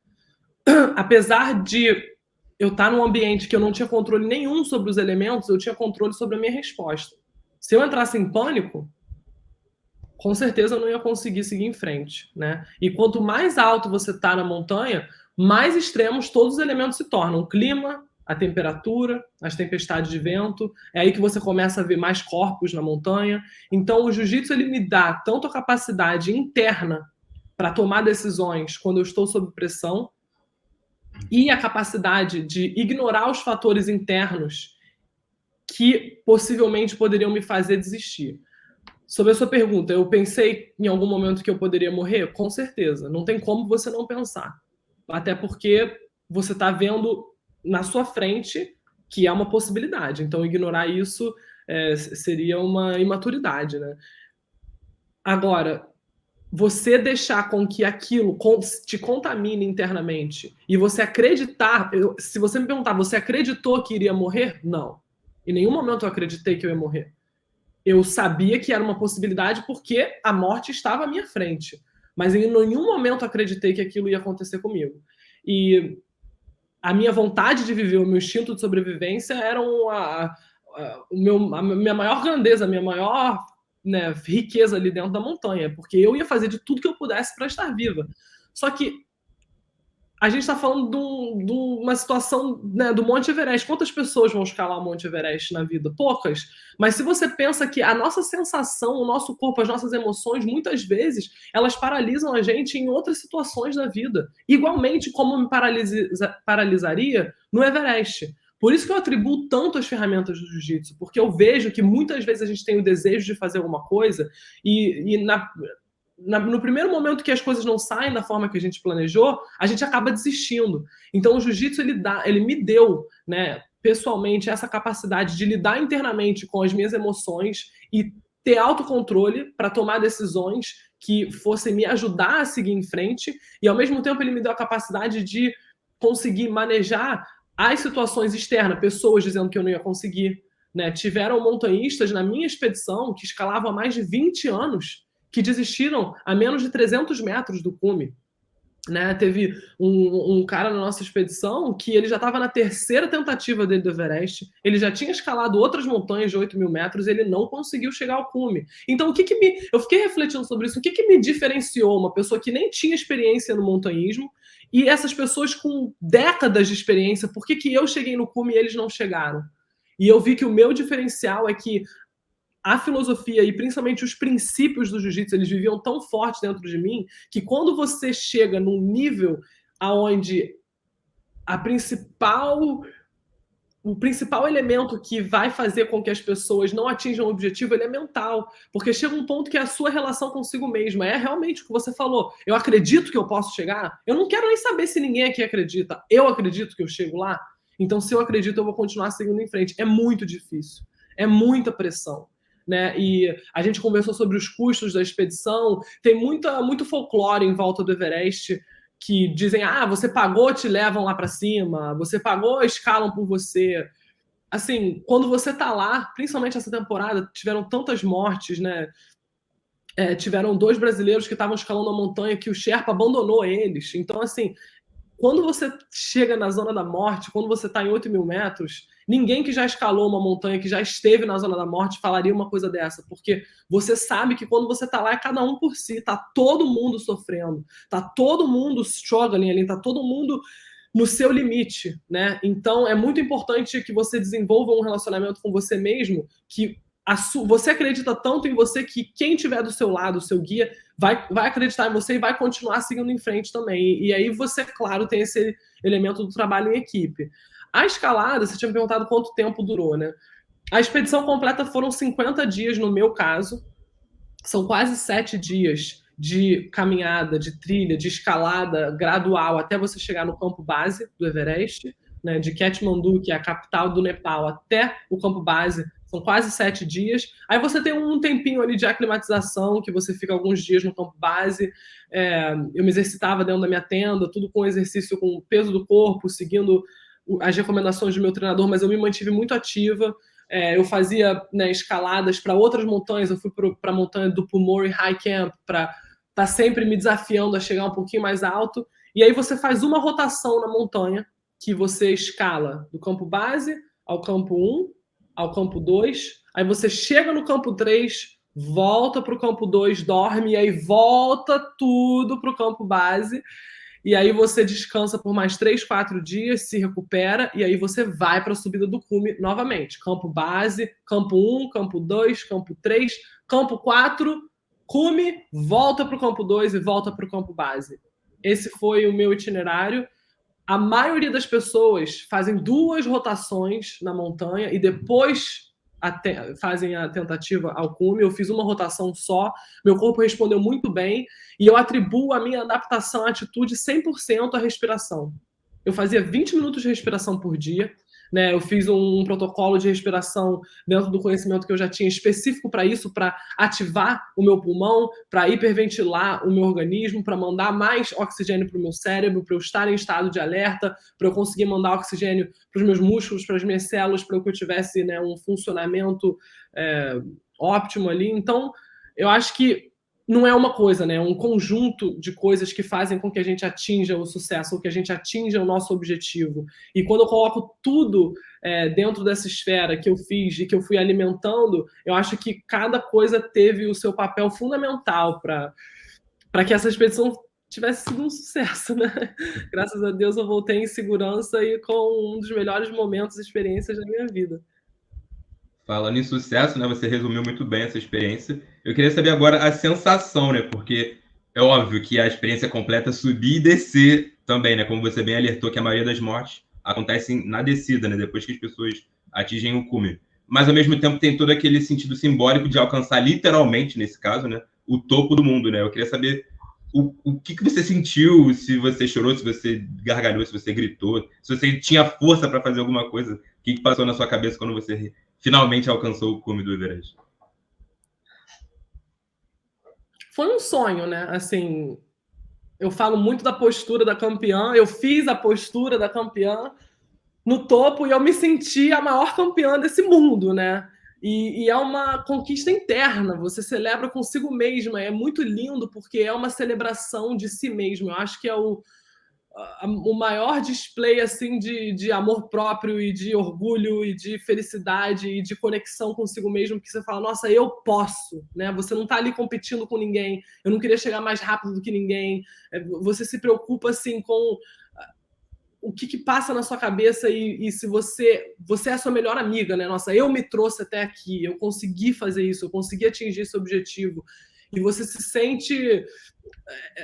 Apesar de eu estar num ambiente que eu não tinha controle nenhum sobre os elementos, eu tinha controle sobre a minha resposta. Se eu entrasse em pânico, com certeza eu não ia conseguir seguir em frente, né? E quanto mais alto você está na montanha, mais extremos todos os elementos se tornam. O clima, a temperatura, as tempestades de vento, é aí que você começa a ver mais corpos na montanha. Então o jiu-jitsu ele me dá tanto a capacidade interna para tomar decisões quando eu estou sob pressão e a capacidade de ignorar os fatores internos que possivelmente poderiam me fazer desistir. Sobre a sua pergunta, eu pensei em algum momento que eu poderia morrer? Com certeza. Não tem como você não pensar. Até porque você está vendo na sua frente que é uma possibilidade. Então, ignorar isso seria uma imaturidade, né? Agora, você deixar com que aquilo te contamine internamente e você acreditar... Se você me perguntar, você acreditou que iria morrer? Não. Em nenhum momento eu acreditei que eu ia morrer. Eu sabia que era uma possibilidade porque a morte estava à minha frente. Mas em nenhum momento acreditei que aquilo ia acontecer comigo. E a minha vontade de viver, o meu instinto de sobrevivência eram a minha maior grandeza, a minha maior, né, riqueza ali dentro da montanha. Porque eu ia fazer de tudo que eu pudesse para estar viva. Só que a gente está falando de uma situação, né, do Monte Everest. Quantas pessoas vão escalar o Monte Everest na vida? Poucas. Mas se você pensa que a nossa sensação, o nosso corpo, as nossas emoções, muitas vezes, elas paralisam a gente em outras situações da vida. Igualmente como me paralisaria no Everest. Por isso que eu atribuo tanto as ferramentas do jiu-jitsu, porque eu vejo que muitas vezes a gente tem o desejo de fazer alguma coisa e no primeiro momento que as coisas não saem da forma que a gente planejou, a gente acaba desistindo. Então o jiu-jitsu ele me deu, né, pessoalmente, essa capacidade de lidar internamente com as minhas emoções e ter autocontrole para tomar decisões que fossem me ajudar a seguir em frente, e ao mesmo tempo ele me deu a capacidade de conseguir manejar as situações externas, pessoas dizendo que eu não ia conseguir, né? Tiveram montanhistas na minha expedição que escalavam há mais de 20 anos que desistiram a menos de 300 metros do cume. Né? Teve um cara na nossa expedição que ele já estava na terceira tentativa dele do Everest, ele já tinha escalado outras montanhas de 8.000 metros, ele não conseguiu chegar ao cume. Então, eu fiquei refletindo sobre isso, o que me diferenciou uma pessoa que nem tinha experiência no montanhismo e essas pessoas com décadas de experiência, por que eu cheguei no cume e eles não chegaram? E eu vi que o meu diferencial é que a filosofia e principalmente os princípios do jiu-jitsu, eles viviam tão fortes dentro de mim que quando você chega num nível aonde o principal elemento que vai fazer com que as pessoas não atinjam o objetivo, ele é mental. Porque chega um ponto que é a sua relação consigo mesma. É realmente o que você falou. Eu acredito que eu posso chegar? Eu não quero nem saber se ninguém aqui acredita. Eu acredito que eu chego lá? Então, se eu acredito, eu vou continuar seguindo em frente. É muito difícil. É muita pressão. Né? E a gente conversou sobre os custos da expedição, tem muito folclore em volta do Everest que dizem, você pagou, te levam lá para cima, você pagou, escalam por você. Assim, quando você tá lá, principalmente essa temporada, tiveram tantas mortes, né? Tiveram 2 brasileiros que estavam escalando a montanha que o Sherpa abandonou eles. Então, assim, quando você chega na zona da morte, quando você está em 8.000 metros, ninguém que já escalou uma montanha, que já esteve na zona da morte, falaria uma coisa dessa, porque você sabe que quando você está lá é cada um por si, tá todo mundo sofrendo, tá todo mundo struggling ali, tá todo mundo no seu limite, né? Então é muito importante que você desenvolva um relacionamento com você mesmo, que você acredita tanto em você que quem tiver do seu lado, o seu guia, vai acreditar em você e vai continuar seguindo em frente também. E aí você, claro, tem esse elemento do trabalho em equipe. A escalada, você tinha me perguntado quanto tempo durou, né? A expedição completa foram 50 dias no meu caso, são quase 7 dias de caminhada, de trilha, de escalada gradual até você chegar no campo base do Everest, né, de Katmandu, que é a capital do Nepal, até o campo base, são quase 7 dias. Aí você tem um tempinho ali de aclimatização, que você fica alguns dias no campo base. Eu me exercitava dentro da minha tenda, tudo com exercício com o peso do corpo, seguindo as recomendações do meu treinador, mas eu me mantive muito ativa. Eu fazia, né, escaladas para outras montanhas, eu fui para a montanha do Pumori High Camp, para estar sempre me desafiando a chegar um pouquinho mais alto. E aí você faz uma rotação na montanha, que você escala do campo base ao campo 1, ao campo 2, aí você chega no campo 3, volta para o campo 2, dorme, e aí volta tudo para o campo base. E aí você descansa por mais 3, 4 dias, se recupera, e aí você vai para a subida do cume novamente. Campo base, campo 1, campo 2, campo 3, campo 4, cume, volta para o campo 2 e volta para o campo base. Esse foi o meu itinerário. A maioria das pessoas fazem 2 rotações na montanha e depois fazem a tentativa ao cume. Eu fiz uma rotação só, meu corpo respondeu muito bem e eu atribuo a minha adaptação à atitude 100% à respiração. Eu fazia 20 minutos de respiração por dia, né? Eu fiz um protocolo de respiração dentro do conhecimento que eu já tinha específico para isso, para ativar o meu pulmão, para hiperventilar o meu organismo, para mandar mais oxigênio para o meu cérebro, para eu estar em estado de alerta, para eu conseguir mandar oxigênio para os meus músculos, para as minhas células, para que eu tivesse, né, um funcionamento óptimo ali. Então, eu acho que não é uma coisa, né? É um conjunto de coisas que fazem com que a gente atinja o sucesso, ou que a gente atinja o nosso objetivo. E quando eu coloco tudo dentro dessa esfera que eu fiz e que eu fui alimentando, eu acho que cada coisa teve o seu papel fundamental para que essa expedição tivesse sido um sucesso, né? Graças a Deus eu voltei em segurança e com um dos melhores momentos e experiências da minha vida. Falando em sucesso, né? Você resumiu muito bem essa experiência. Eu queria saber agora a sensação, né? Porque é óbvio que a experiência completa é subir e descer também, né? Como você bem alertou que a maioria das mortes acontecem na descida, né? Depois que as pessoas atingem o cume. Mas ao mesmo tempo tem todo aquele sentido simbólico de alcançar literalmente, nesse caso, né? O topo do mundo, né? Eu queria saber o que você sentiu, se você chorou, se você gargalhou, se você gritou, se você tinha força para fazer alguma coisa. O que passou na sua cabeça quando você finalmente alcançou o cume do Everest? Foi um sonho, né? Assim, eu falo muito da postura da campeã, eu fiz a postura da campeã no topo e eu me senti a maior campeã desse mundo, né? E é uma conquista interna, você celebra consigo mesma, é muito lindo porque é uma celebração de si mesmo. Eu acho que é o maior display assim de amor próprio e de orgulho e de felicidade e de conexão consigo mesmo, que você fala, nossa, eu posso, né? Você não está ali competindo com ninguém, eu não queria chegar mais rápido do que ninguém, você se preocupa assim com o que passa na sua cabeça e se você é a sua melhor amiga, né? Nossa, eu me trouxe até aqui, eu consegui fazer isso, eu consegui atingir esse objetivo. E você se sente...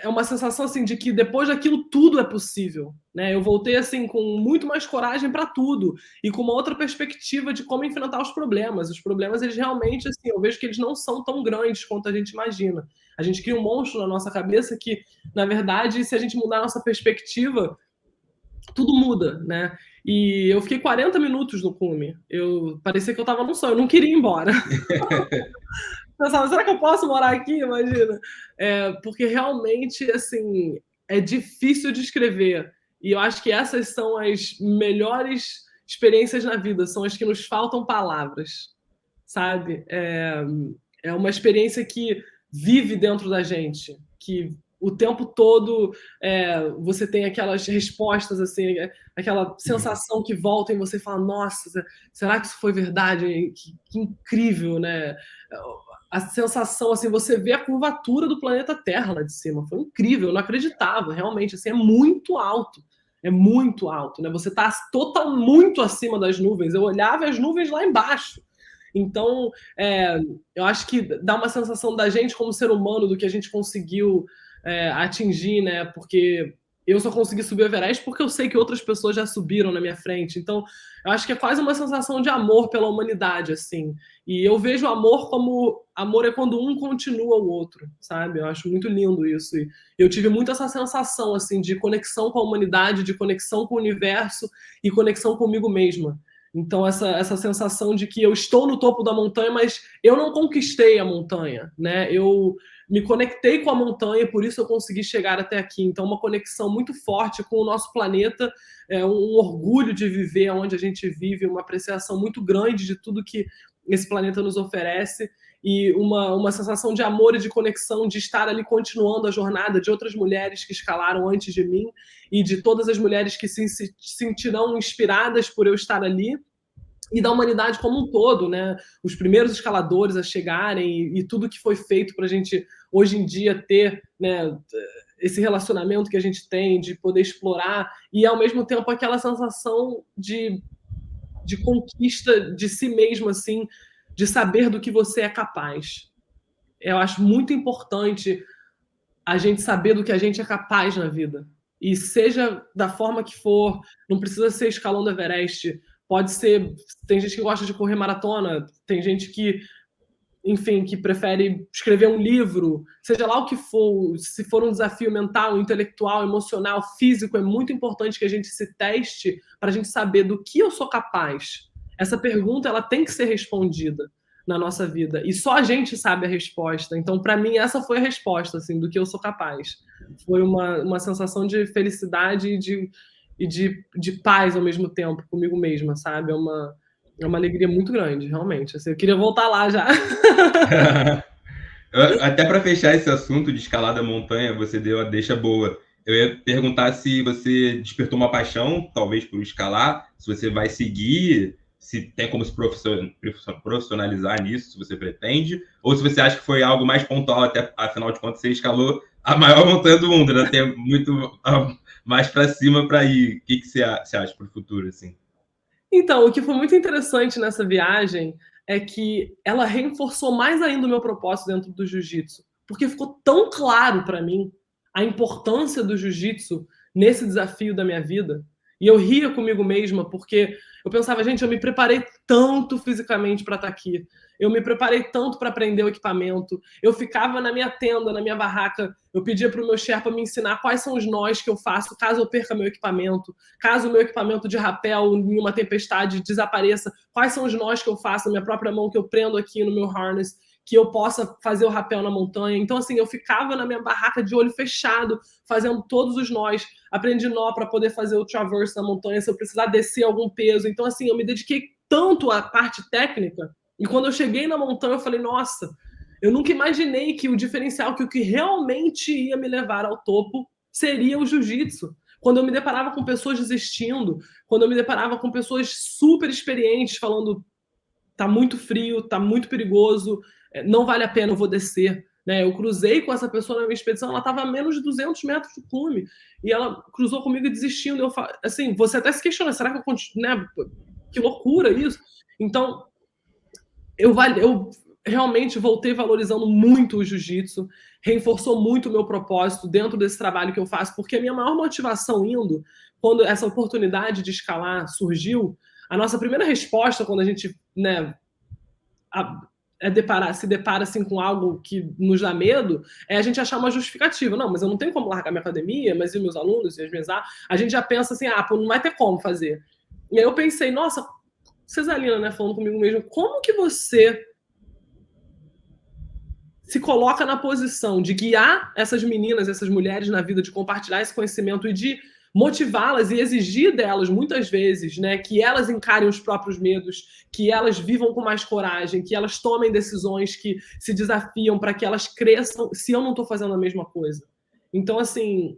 É uma sensação assim de que depois daquilo tudo é possível, né? Eu voltei assim com muito mais coragem para tudo e com uma outra perspectiva de como enfrentar os problemas. Os problemas, eles realmente, assim, eu vejo que eles não são tão grandes quanto a gente imagina. A gente cria um monstro na nossa cabeça que, na verdade, se a gente mudar a nossa perspectiva, tudo muda, né? E eu fiquei 40 minutos no cume. Parecia que eu estava num sonho, eu não queria ir embora. Pensava, será que eu posso morar aqui? Imagina. Porque realmente, assim, é difícil de escrever. E eu acho que essas são as melhores experiências na vida, são as que nos faltam palavras, sabe? É uma experiência que vive dentro da gente, que o tempo todo você tem aquelas respostas, assim, aquela sensação que volta em você e fala, nossa, será que isso foi verdade? Que incrível, né? A sensação, assim, você vê a curvatura do planeta Terra lá de cima. Foi incrível, eu não acreditava, realmente, assim, é muito alto. É muito alto, né? Você está muito acima das nuvens. Eu olhava as nuvens lá embaixo. Então, eu acho que dá uma sensação da gente como ser humano, do que a gente conseguiu atingir, né? Porque eu só consegui subir o Everest porque eu sei que outras pessoas já subiram na minha frente. Então, eu acho que é quase uma sensação de amor pela humanidade, assim. E eu vejo amor como... Amor é quando um continua o outro, sabe? Eu acho muito lindo isso. E eu tive muito essa sensação, assim, de conexão com a humanidade, de conexão com o universo e conexão comigo mesma. Então, essa sensação de que eu estou no topo da montanha, mas eu não conquistei a montanha, né? Eu me conectei com a montanha, por isso eu consegui chegar até aqui. Então, uma conexão muito forte com o nosso planeta, um orgulho de viver onde a gente vive, uma apreciação muito grande de tudo que esse planeta nos oferece e uma sensação de amor e de conexão, de estar ali continuando a jornada de outras mulheres que escalaram antes de mim e de todas as mulheres que se sentirão inspiradas por eu estar ali, e da humanidade como um todo, né? Os primeiros escaladores a chegarem e tudo que foi feito para a gente hoje em dia ter, né, esse relacionamento que a gente tem, de poder explorar, e ao mesmo tempo aquela sensação de conquista de si mesmo, assim, de saber do que você é capaz. Eu acho muito importante a gente saber do que a gente é capaz na vida. E seja da forma que for, não precisa ser escalando Everest, pode ser... Tem gente que gosta de correr maratona, tem gente que, enfim, que prefere escrever um livro, seja lá o que for, se for um desafio mental, intelectual, emocional, físico, é muito importante que a gente se teste para a gente saber do que eu sou capaz. Essa pergunta ela tem que ser respondida na nossa vida. E só a gente sabe a resposta. Então, para mim, essa foi a resposta, assim, do que eu sou capaz. Foi uma sensação de felicidade e de paz ao mesmo tempo comigo mesma, sabe? É uma alegria muito grande, realmente. Assim, eu queria voltar lá já. Até para fechar esse assunto de escalada montanha, você deu a deixa boa. Eu ia perguntar se você despertou uma paixão, talvez, por escalar, se você vai seguir, se tem como se profissionalizar nisso, se você pretende, ou se você acha que foi algo mais pontual, até afinal de contas, você escalou a maior montanha do mundo, né? Tem muito mais para cima para ir. O que você acha para o futuro, assim? Então, o que foi muito interessante nessa viagem é que ela reforçou mais ainda o meu propósito dentro do jiu-jitsu, porque ficou tão claro para mim a importância do jiu-jitsu nesse desafio da minha vida. E eu ria comigo mesma, porque eu pensava, gente, eu me preparei tanto fisicamente para estar aqui. Eu me preparei tanto para aprender o equipamento. Eu ficava na minha tenda, na minha barraca. Eu pedia para o meu Sherpa me ensinar quais são os nós que eu faço caso eu perca meu equipamento. Caso o meu equipamento de rapel em uma tempestade desapareça, quais são os nós que eu faço na minha própria mão, que eu prendo aqui no meu harness, que eu possa fazer o rapel na montanha. Então, assim, eu ficava na minha barraca de olho fechado, fazendo todos os nós. Aprendi nó para poder fazer o traverse na montanha, se eu precisar descer algum peso. Então, assim, eu me dediquei tanto à parte técnica. E quando eu cheguei na montanha, eu falei, nossa, eu nunca imaginei que o diferencial, que o que realmente ia me levar ao topo seria o jiu-jitsu. Quando eu me deparava com pessoas desistindo, quando eu me deparava com pessoas super experientes falando, tá muito frio, tá muito perigoso, não vale a pena, eu vou descer. Né? Eu cruzei com essa pessoa na minha expedição, ela estava a menos de 200 metros do cume, e ela cruzou comigo desistindo. Eu falo, assim, você até se questiona, será que eu continuo, né? Que loucura isso. Então, eu realmente voltei valorizando muito o jiu-jitsu, reforçou muito o meu propósito dentro desse trabalho que eu faço, porque a minha maior motivação indo, quando essa oportunidade de escalar surgiu, a nossa primeira resposta quando a gente, né, se depara assim, com algo que nos dá medo, é a gente achar uma justificativa. Não, mas eu não tenho como largar minha academia, mas e meus alunos, e as minhas... A gente já pensa assim, pô, não vai ter como fazer. E aí eu pensei, nossa, Cesalina, né, falando comigo mesmo, como que você se coloca na posição de guiar essas meninas, essas mulheres na vida, de compartilhar esse conhecimento e de motivá-las e exigir delas, muitas vezes, né, que elas encarem os próprios medos, que elas vivam com mais coragem, que elas tomem decisões que se desafiam para que elas cresçam, se eu não estou fazendo a mesma coisa. Então, assim,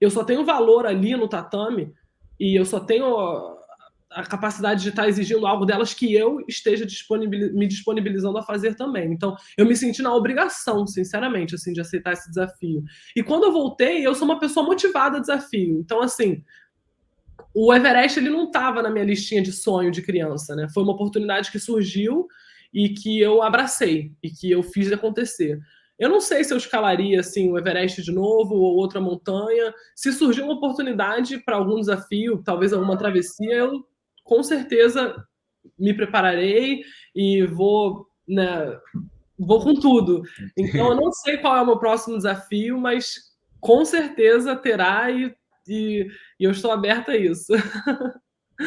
eu só tenho valor ali no tatame e eu só tenho a capacidade de estar exigindo algo delas que eu esteja me disponibilizando a fazer também. Então, eu me senti na obrigação, sinceramente, assim, de aceitar esse desafio. E quando eu voltei, eu sou uma pessoa motivada a desafio. Então, assim, o Everest, ele não estava na minha listinha de sonho de criança, né? Foi uma oportunidade que surgiu e que eu abracei e que eu fiz acontecer. eu não sei se eu escalaria assim o Everest de novo ou outra montanha. Se surgir uma oportunidade para algum desafio, talvez alguma travessia, eu com certeza me prepararei e vou, né, vou com tudo. Então eu não sei qual é o meu próximo desafio, mas com certeza terá e eu estou aberta a isso.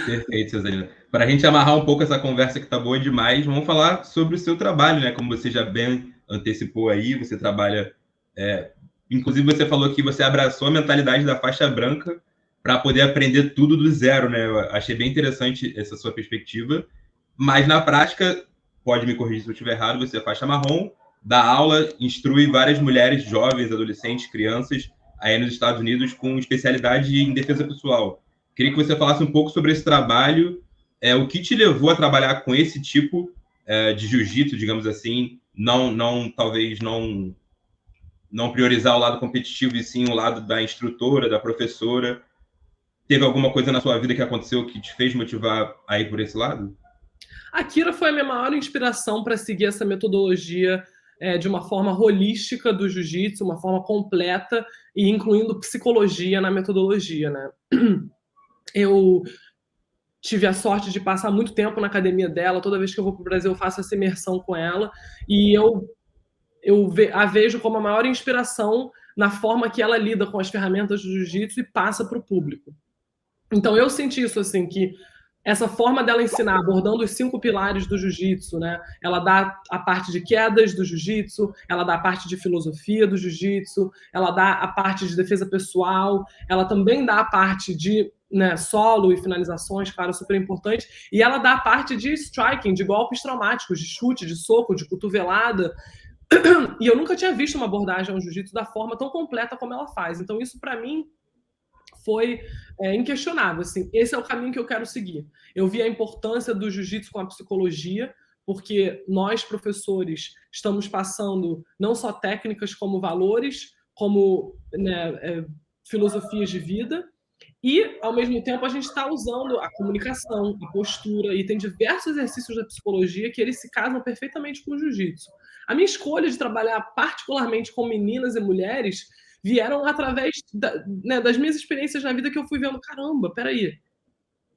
Perfeito, Cesarina. Para a gente amarrar um pouco essa conversa que está boa demais, vamos falar sobre o seu trabalho, né? Como você já bem antecipou aí, você trabalha. Inclusive, você falou que você abraçou a mentalidade da faixa branca para poder aprender tudo do zero, né? Eu achei bem interessante essa sua perspectiva. Mas na prática, pode me corrigir se eu estiver errado, você é faixa marrom, dá aula, instrui várias mulheres, jovens, adolescentes, crianças aí nos Estados Unidos com especialidade em defesa pessoal. Queria que você falasse um pouco sobre esse trabalho, o que te levou a trabalhar com esse tipo de jiu-jitsu, digamos assim, talvez não priorizar o lado competitivo e sim o lado da instrutora, da professora. Teve alguma coisa na sua vida que aconteceu que te fez motivar a ir por esse lado? A Kira foi a minha maior inspiração para seguir essa metodologia de uma forma holística do jiu-jitsu, uma forma completa e incluindo psicologia na metodologia, né? Eu tive a sorte de passar muito tempo na academia dela. Toda vez que eu vou para o Brasil, eu faço essa imersão com ela. E eu a vejo como a maior inspiração na forma que ela lida com as ferramentas do jiu-jitsu e passa para o público. Então, eu senti isso, assim, que essa forma dela ensinar, abordando os 5 pilares do jiu-jitsu, né? Ela dá a parte de quedas do jiu-jitsu, ela dá a parte de filosofia do jiu-jitsu, ela dá a parte de defesa pessoal, ela também dá a parte de, né, solo e finalizações, claro, super importante, e ela dá a parte de striking, de golpes traumáticos, de chute, de soco, de cotovelada. E eu nunca tinha visto uma abordagem ao jiu-jitsu da forma tão completa como ela faz. Então, isso, para mim, foi inquestionável. Assim, esse é o caminho que eu quero seguir. Eu vi a importância do jiu-jitsu com a psicologia, porque nós, professores, estamos passando não só técnicas como valores, como, né, filosofias de vida, e, ao mesmo tempo, a gente está usando a comunicação, a postura, e tem diversos exercícios da psicologia que eles se casam perfeitamente com o jiu-jitsu. A minha escolha de trabalhar particularmente com meninas e mulheres vieram através né, das minhas experiências na vida, que eu fui vendo, caramba, peraí,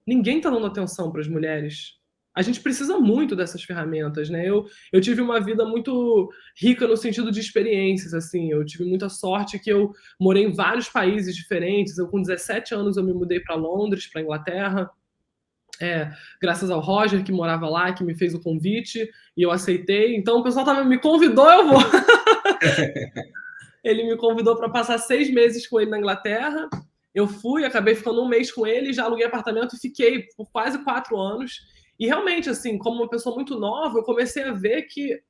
ninguém está dando atenção para as mulheres. A gente precisa muito dessas ferramentas, né? Eu tive uma vida muito rica no sentido de experiências, assim. Eu tive muita sorte que eu morei em vários países diferentes. Eu, com 17 anos, eu me mudei para Londres, para Inglaterra. Graças ao Roger, que morava lá, que me fez o convite, e eu aceitei. Então, o pessoal me convidou, eu vou. Ele me convidou para passar 6 meses com ele na Inglaterra. Eu fui, acabei ficando 1 mês com ele, já aluguei apartamento e fiquei por quase 4 anos. E realmente, assim, como uma pessoa muito nova, eu comecei a ver que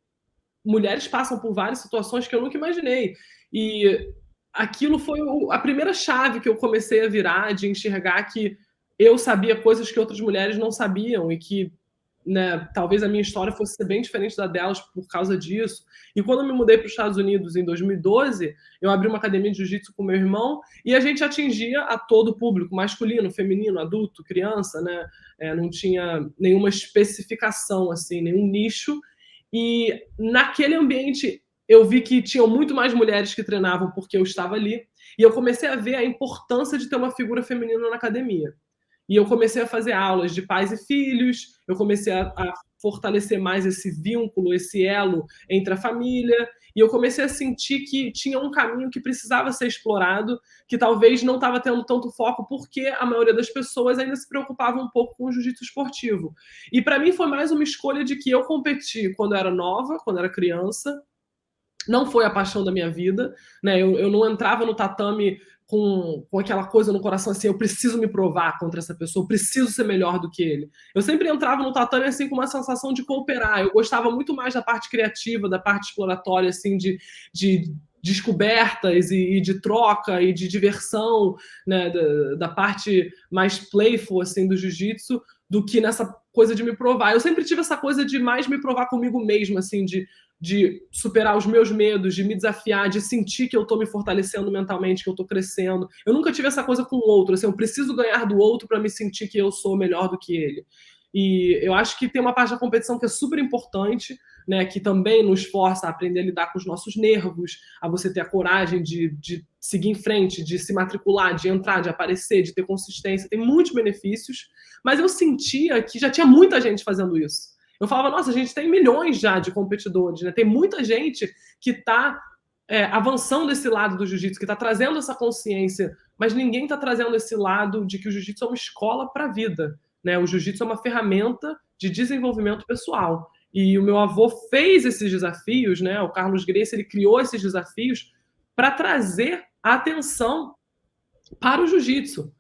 mulheres passam por várias situações que eu nunca imaginei. E aquilo foi a primeira chave que eu comecei a virar, de enxergar que eu sabia coisas que outras mulheres não sabiam e que, né, talvez a minha história fosse ser bem diferente da delas por causa disso. E quando eu me mudei para os Estados Unidos em 2012, eu abri uma academia de jiu-jitsu com meu irmão e a gente atingia a todo o público, masculino, feminino, adulto, criança, né? Não tinha nenhuma especificação, assim, nenhum nicho. E naquele ambiente eu vi que tinham muito mais mulheres que treinavam porque eu estava ali, e eu comecei a ver a importância de ter uma figura feminina na academia. E eu comecei a fazer aulas de pais e filhos, eu comecei a fortalecer mais esse vínculo, esse elo entre a família, e eu comecei a sentir que tinha um caminho que precisava ser explorado, que talvez não estava tendo tanto foco, porque a maioria das pessoas ainda se preocupava um pouco com o jiu-jitsu esportivo. E para mim foi mais uma escolha de que eu competi quando eu era nova, quando eu era criança, não foi a paixão da minha vida, né? Eu não entrava no tatame com aquela coisa no coração assim, eu preciso me provar contra essa pessoa, eu preciso ser melhor do que ele. Eu sempre entrava no tatame assim com uma sensação de cooperar. Eu gostava muito mais da parte criativa, da parte exploratória, assim, de descobertas e de troca e de diversão, né? Da parte mais playful, assim, do jiu-jitsu, do que nessa coisa de me provar. Eu sempre tive essa coisa de mais me provar comigo mesmo, assim, de superar os meus medos, de me desafiar, de sentir que eu tô me fortalecendo mentalmente, que eu tô crescendo. Eu nunca tive essa coisa com o outro, assim, eu preciso ganhar do outro para me sentir que eu sou melhor do que ele. E eu acho que tem uma parte da competição que é super importante, né, que também nos força a aprender a lidar com os nossos nervos, a você ter a coragem de seguir em frente, de se matricular, de entrar, de aparecer, de ter consistência. Tem muitos benefícios, mas eu sentia que já tinha muita gente fazendo isso. Eu falava, nossa, a gente tem milhões já de competidores, né? Tem muita gente que está avançando esse lado do jiu-jitsu, que está trazendo essa consciência, mas ninguém está trazendo esse lado de que o jiu-jitsu é uma escola para a vida, né? O jiu-jitsu é uma ferramenta de desenvolvimento pessoal. E o meu avô fez esses desafios, né? O Carlos Gracie, ele criou esses desafios para trazer a atenção para o jiu-jitsu.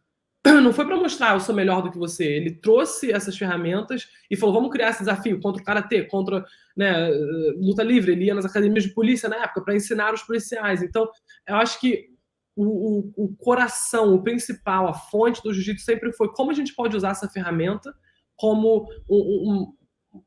Não foi para mostrar eu sou melhor do que você. Ele trouxe essas ferramentas e falou, vamos criar esse desafio contra o karatê, contra, né, luta livre. Ele ia nas academias de polícia na época para ensinar os policiais. Então, eu acho que o coração, o principal, a fonte do jiu-jitsu sempre foi como a gente pode usar essa ferramenta como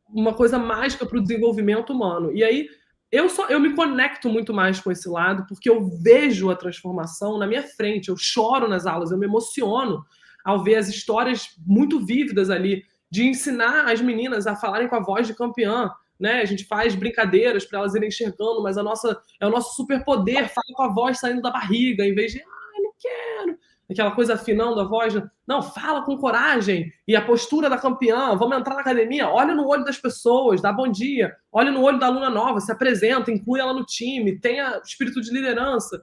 uma coisa mágica para o desenvolvimento humano. E aí eu me conecto muito mais com esse lado, porque eu vejo a transformação na minha frente, eu choro nas aulas, eu me emociono ao ver as histórias muito vívidas ali, de ensinar as meninas a falarem com a voz de campeã, né? A gente faz brincadeiras para elas irem enxergando, mas é o nosso superpoder, fala com a voz saindo da barriga, em vez de, não quero, aquela coisa afinando a voz. Não, fala com coragem. E a postura da campeã, vamos entrar na academia, olha no olho das pessoas, dá bom dia, olha no olho da aluna nova, se apresenta, inclui ela no time, tenha espírito de liderança.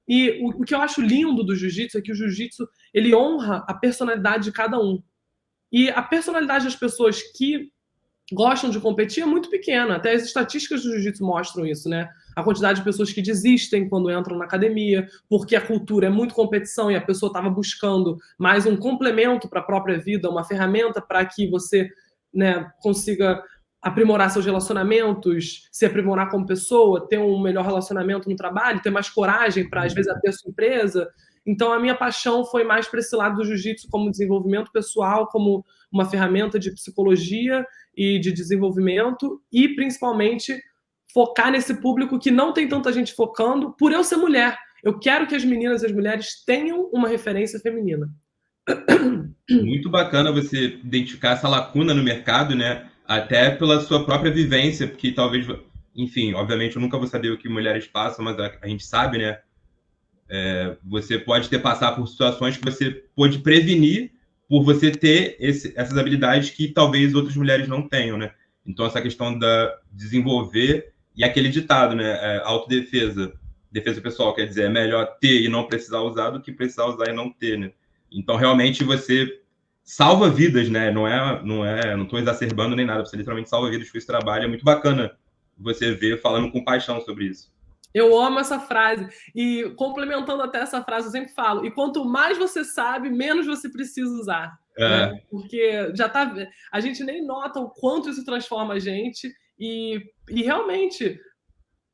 E o que eu acho lindo do jiu-jitsu é que o jiu-jitsu, ele honra a personalidade de cada um. E a personalidade das pessoas que gostam de competir é muito pequena. Até as estatísticas do jiu-jitsu mostram isso, né? A quantidade de pessoas que desistem quando entram na academia, porque a cultura é muito competição e a pessoa estava buscando mais um complemento para a própria vida, uma ferramenta para que você, né, consiga aprimorar seus relacionamentos, se aprimorar como pessoa, ter um melhor relacionamento no trabalho, ter mais coragem para, às vezes, abrir a sua empresa. Então, a minha paixão foi mais para esse lado do jiu-jitsu como desenvolvimento pessoal, como uma ferramenta de psicologia e de desenvolvimento, e principalmente focar nesse público que não tem tanta gente focando, por eu ser mulher. Eu quero que as meninas e as mulheres tenham uma referência feminina. Muito bacana você identificar essa lacuna no mercado, né? Até pela sua própria vivência, porque talvez, enfim, obviamente eu nunca vou saber o que mulheres passam, mas a gente sabe, né? Você pode ter passado por situações que você pode prevenir por você ter essas habilidades que talvez outras mulheres não tenham, né? Então, essa questão da desenvolver, e aquele ditado, né? Autodefesa, defesa pessoal, quer dizer, é melhor ter e não precisar usar do que precisar usar e não ter, né? Então, realmente, você salva vidas, né? Não estou exacerbando nem nada, você literalmente salva vidas com esse trabalho. É muito bacana você ver falando com paixão sobre isso. Eu amo essa frase. E complementando até essa frase, eu sempre falo, e quanto mais você sabe, menos você precisa usar. Né? Porque já tá. A gente nem nota o quanto isso transforma a gente, e realmente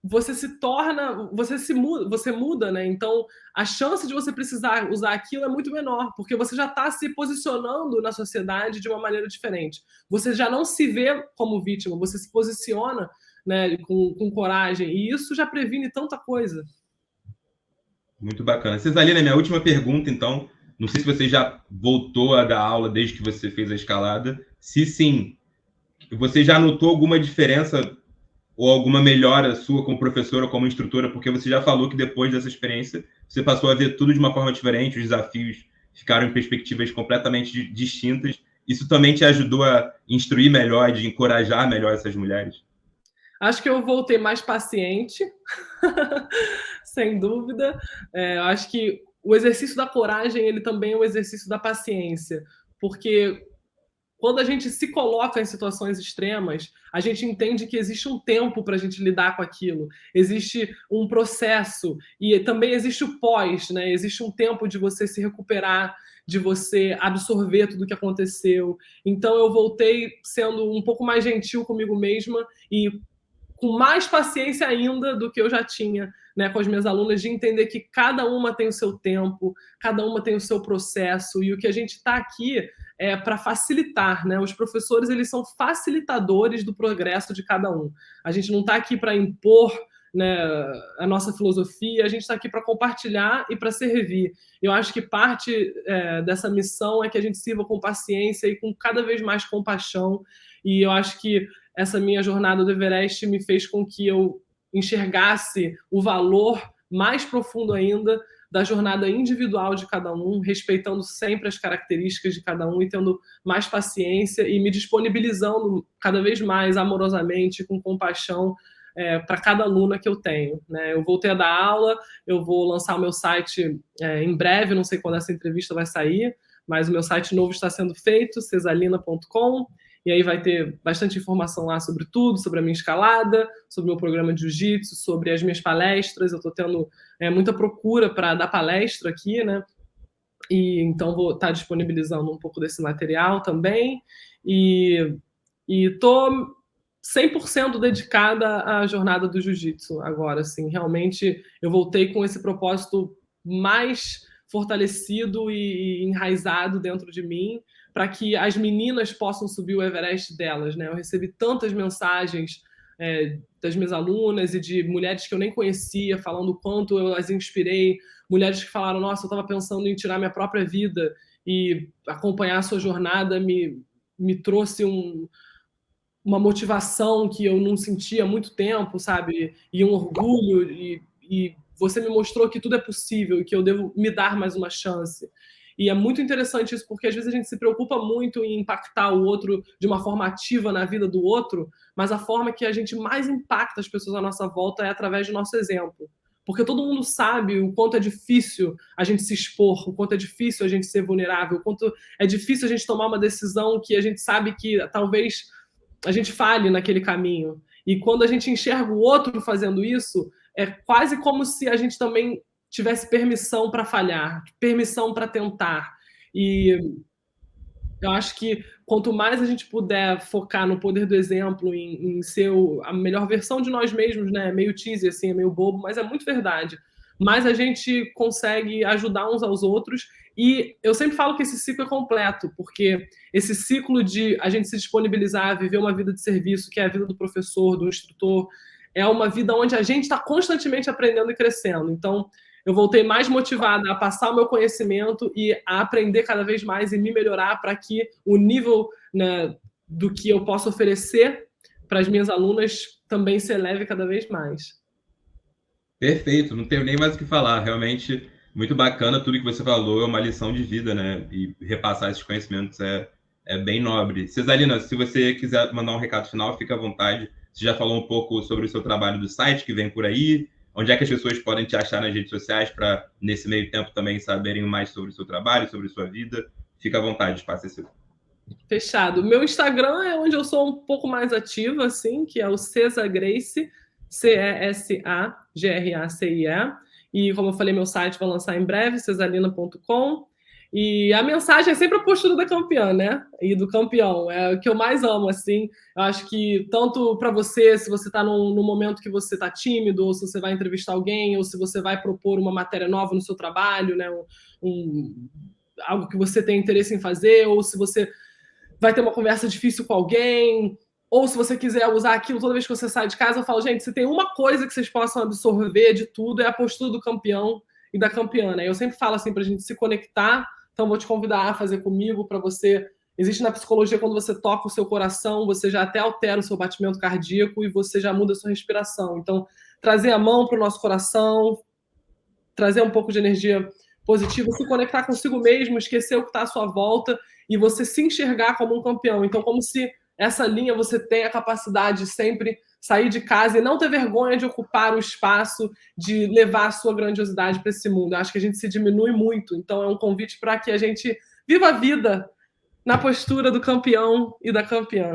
você se torna, você muda, né? Então a chance de você precisar usar aquilo é muito menor, porque você já está se posicionando na sociedade de uma maneira diferente. Você já não se vê como vítima, você se posiciona, né, com coragem, e isso já previne tanta coisa. Muito bacana. Cesalina, minha última pergunta, então. Não sei se você já voltou a dar aula desde que você fez a escalada. Se sim, você já notou alguma diferença ou alguma melhora sua como professora ou como instrutora? Porque você já falou que depois dessa experiência você passou a ver tudo de uma forma diferente, os desafios ficaram em perspectivas completamente distintas. Isso também te ajudou a instruir melhor, de encorajar melhor essas mulheres? Acho que eu voltei mais paciente, sem dúvida. Acho que o exercício da coragem, ele também é um exercício da paciência, porque quando a gente se coloca em situações extremas, a gente entende que existe um tempo para a gente lidar com aquilo, existe um processo, e também existe o pós, né? Existe um tempo de você se recuperar, de você absorver tudo o que aconteceu. Então eu voltei sendo um pouco mais gentil comigo mesma e com mais paciência ainda do que eu já tinha, né, com as minhas alunas, de entender que cada uma tem o seu tempo, cada uma tem o seu processo, e o que a gente está aqui é para facilitar, né? Os professores, eles são facilitadores do progresso de cada um. A gente não está aqui para impor, né, a nossa filosofia, a gente está aqui para compartilhar e para servir. Eu acho que parte dessa missão é que a gente sirva com paciência e com cada vez mais compaixão, e eu acho que essa minha jornada do Everest me fez com que eu enxergasse o valor mais profundo ainda da jornada individual de cada um, respeitando sempre as características de cada um e tendo mais paciência e me disponibilizando cada vez mais amorosamente, com compaixão, para cada aluna que eu tenho, né? Eu voltei a dar aula, eu vou lançar o meu site em breve, não sei quando essa entrevista vai sair, mas o meu site novo está sendo feito, cesalina.com, e aí vai ter bastante informação lá sobre tudo, sobre a minha escalada, sobre o meu programa de jiu-jitsu, sobre as minhas palestras. Eu estou tendo muita procura para dar palestra aqui, né? E então vou estar disponibilizando um pouco desse material também. E estou 100% dedicada à jornada do jiu-jitsu agora, assim. Realmente eu voltei com esse propósito mais fortalecido e enraizado dentro de mim, para que as meninas possam subir o Everest delas, né? Eu recebi tantas mensagens das minhas alunas e de mulheres que eu nem conhecia, falando o quanto eu as inspirei, mulheres que falaram, nossa, eu estava pensando em tirar minha própria vida, e acompanhar a sua jornada me trouxe uma motivação que eu não sentia há muito tempo, sabe? E um orgulho, e você me mostrou que tudo é possível e que eu devo me dar mais uma chance. E é muito interessante isso, porque às vezes a gente se preocupa muito em impactar o outro de uma forma ativa na vida do outro, mas a forma que a gente mais impacta as pessoas à nossa volta é através do nosso exemplo. Porque todo mundo sabe o quanto é difícil a gente se expor, o quanto é difícil a gente ser vulnerável, o quanto é difícil a gente tomar uma decisão que a gente sabe que talvez a gente falhe naquele caminho. E quando a gente enxerga o outro fazendo isso, é quase como se a gente também tivesse permissão para falhar, permissão para tentar. E eu acho que quanto mais a gente puder focar no poder do exemplo, em ser a melhor versão de nós mesmos, né? Meio cheesy, assim, é meio bobo, mas é muito verdade. Mais a gente consegue ajudar uns aos outros. E eu sempre falo que esse ciclo é completo, porque esse ciclo de a gente se disponibilizar a viver uma vida de serviço, que é a vida do professor, do instrutor, é uma vida onde a gente está constantemente aprendendo e crescendo. Então, eu voltei mais motivada a passar o meu conhecimento e a aprender cada vez mais e me melhorar, para que o nível, né, do que eu posso oferecer para as minhas alunas também se eleve cada vez mais. Perfeito, não tenho nem mais o que falar. Realmente, muito bacana tudo que você falou, é uma lição de vida, né? E repassar esses conhecimentos é bem nobre. Cesalina, se você quiser mandar um recado final, fica à vontade. Você já falou um pouco sobre o seu trabalho do site, que vem por aí. Onde é que as pessoas podem te achar nas redes sociais para, nesse meio tempo, também saberem mais sobre o seu trabalho, sobre a sua vida? Fica à vontade, espaço é seu. Fechado. O meu Instagram é onde eu sou um pouco mais ativa, assim, que é o Cesa Gracie, CESAGRACIE. E, como eu falei, meu site vai lançar em breve, cesalina.com. E a mensagem é sempre a postura da campeã, né? E do campeão. É o que eu mais amo, assim. Eu acho que tanto para você, se você está num momento que você está tímido, ou se você vai entrevistar alguém, ou se você vai propor uma matéria nova no seu trabalho, né? Algo que você tem interesse em fazer, ou se você vai ter uma conversa difícil com alguém, ou se você quiser usar aquilo toda vez que você sai de casa, eu falo, gente, se tem uma coisa que vocês possam absorver de tudo, é a postura do campeão e da campeã, né? Eu sempre falo assim, pra gente se conectar. Então, vou te convidar a fazer comigo, para você... Existe na psicologia, quando você toca o seu coração, você já até altera o seu batimento cardíaco e você já muda a sua respiração. Então, trazer a mão para o nosso coração, trazer um pouco de energia positiva, se conectar consigo mesmo, esquecer o que está à sua volta e você se enxergar como um campeão. Então, como se essa linha você tem a capacidade de sempre sair de casa e não ter vergonha de ocupar o espaço, de levar a sua grandiosidade para esse mundo. Eu acho que a gente se diminui muito. Então, é um convite para que a gente viva a vida na postura do campeão e da campeã.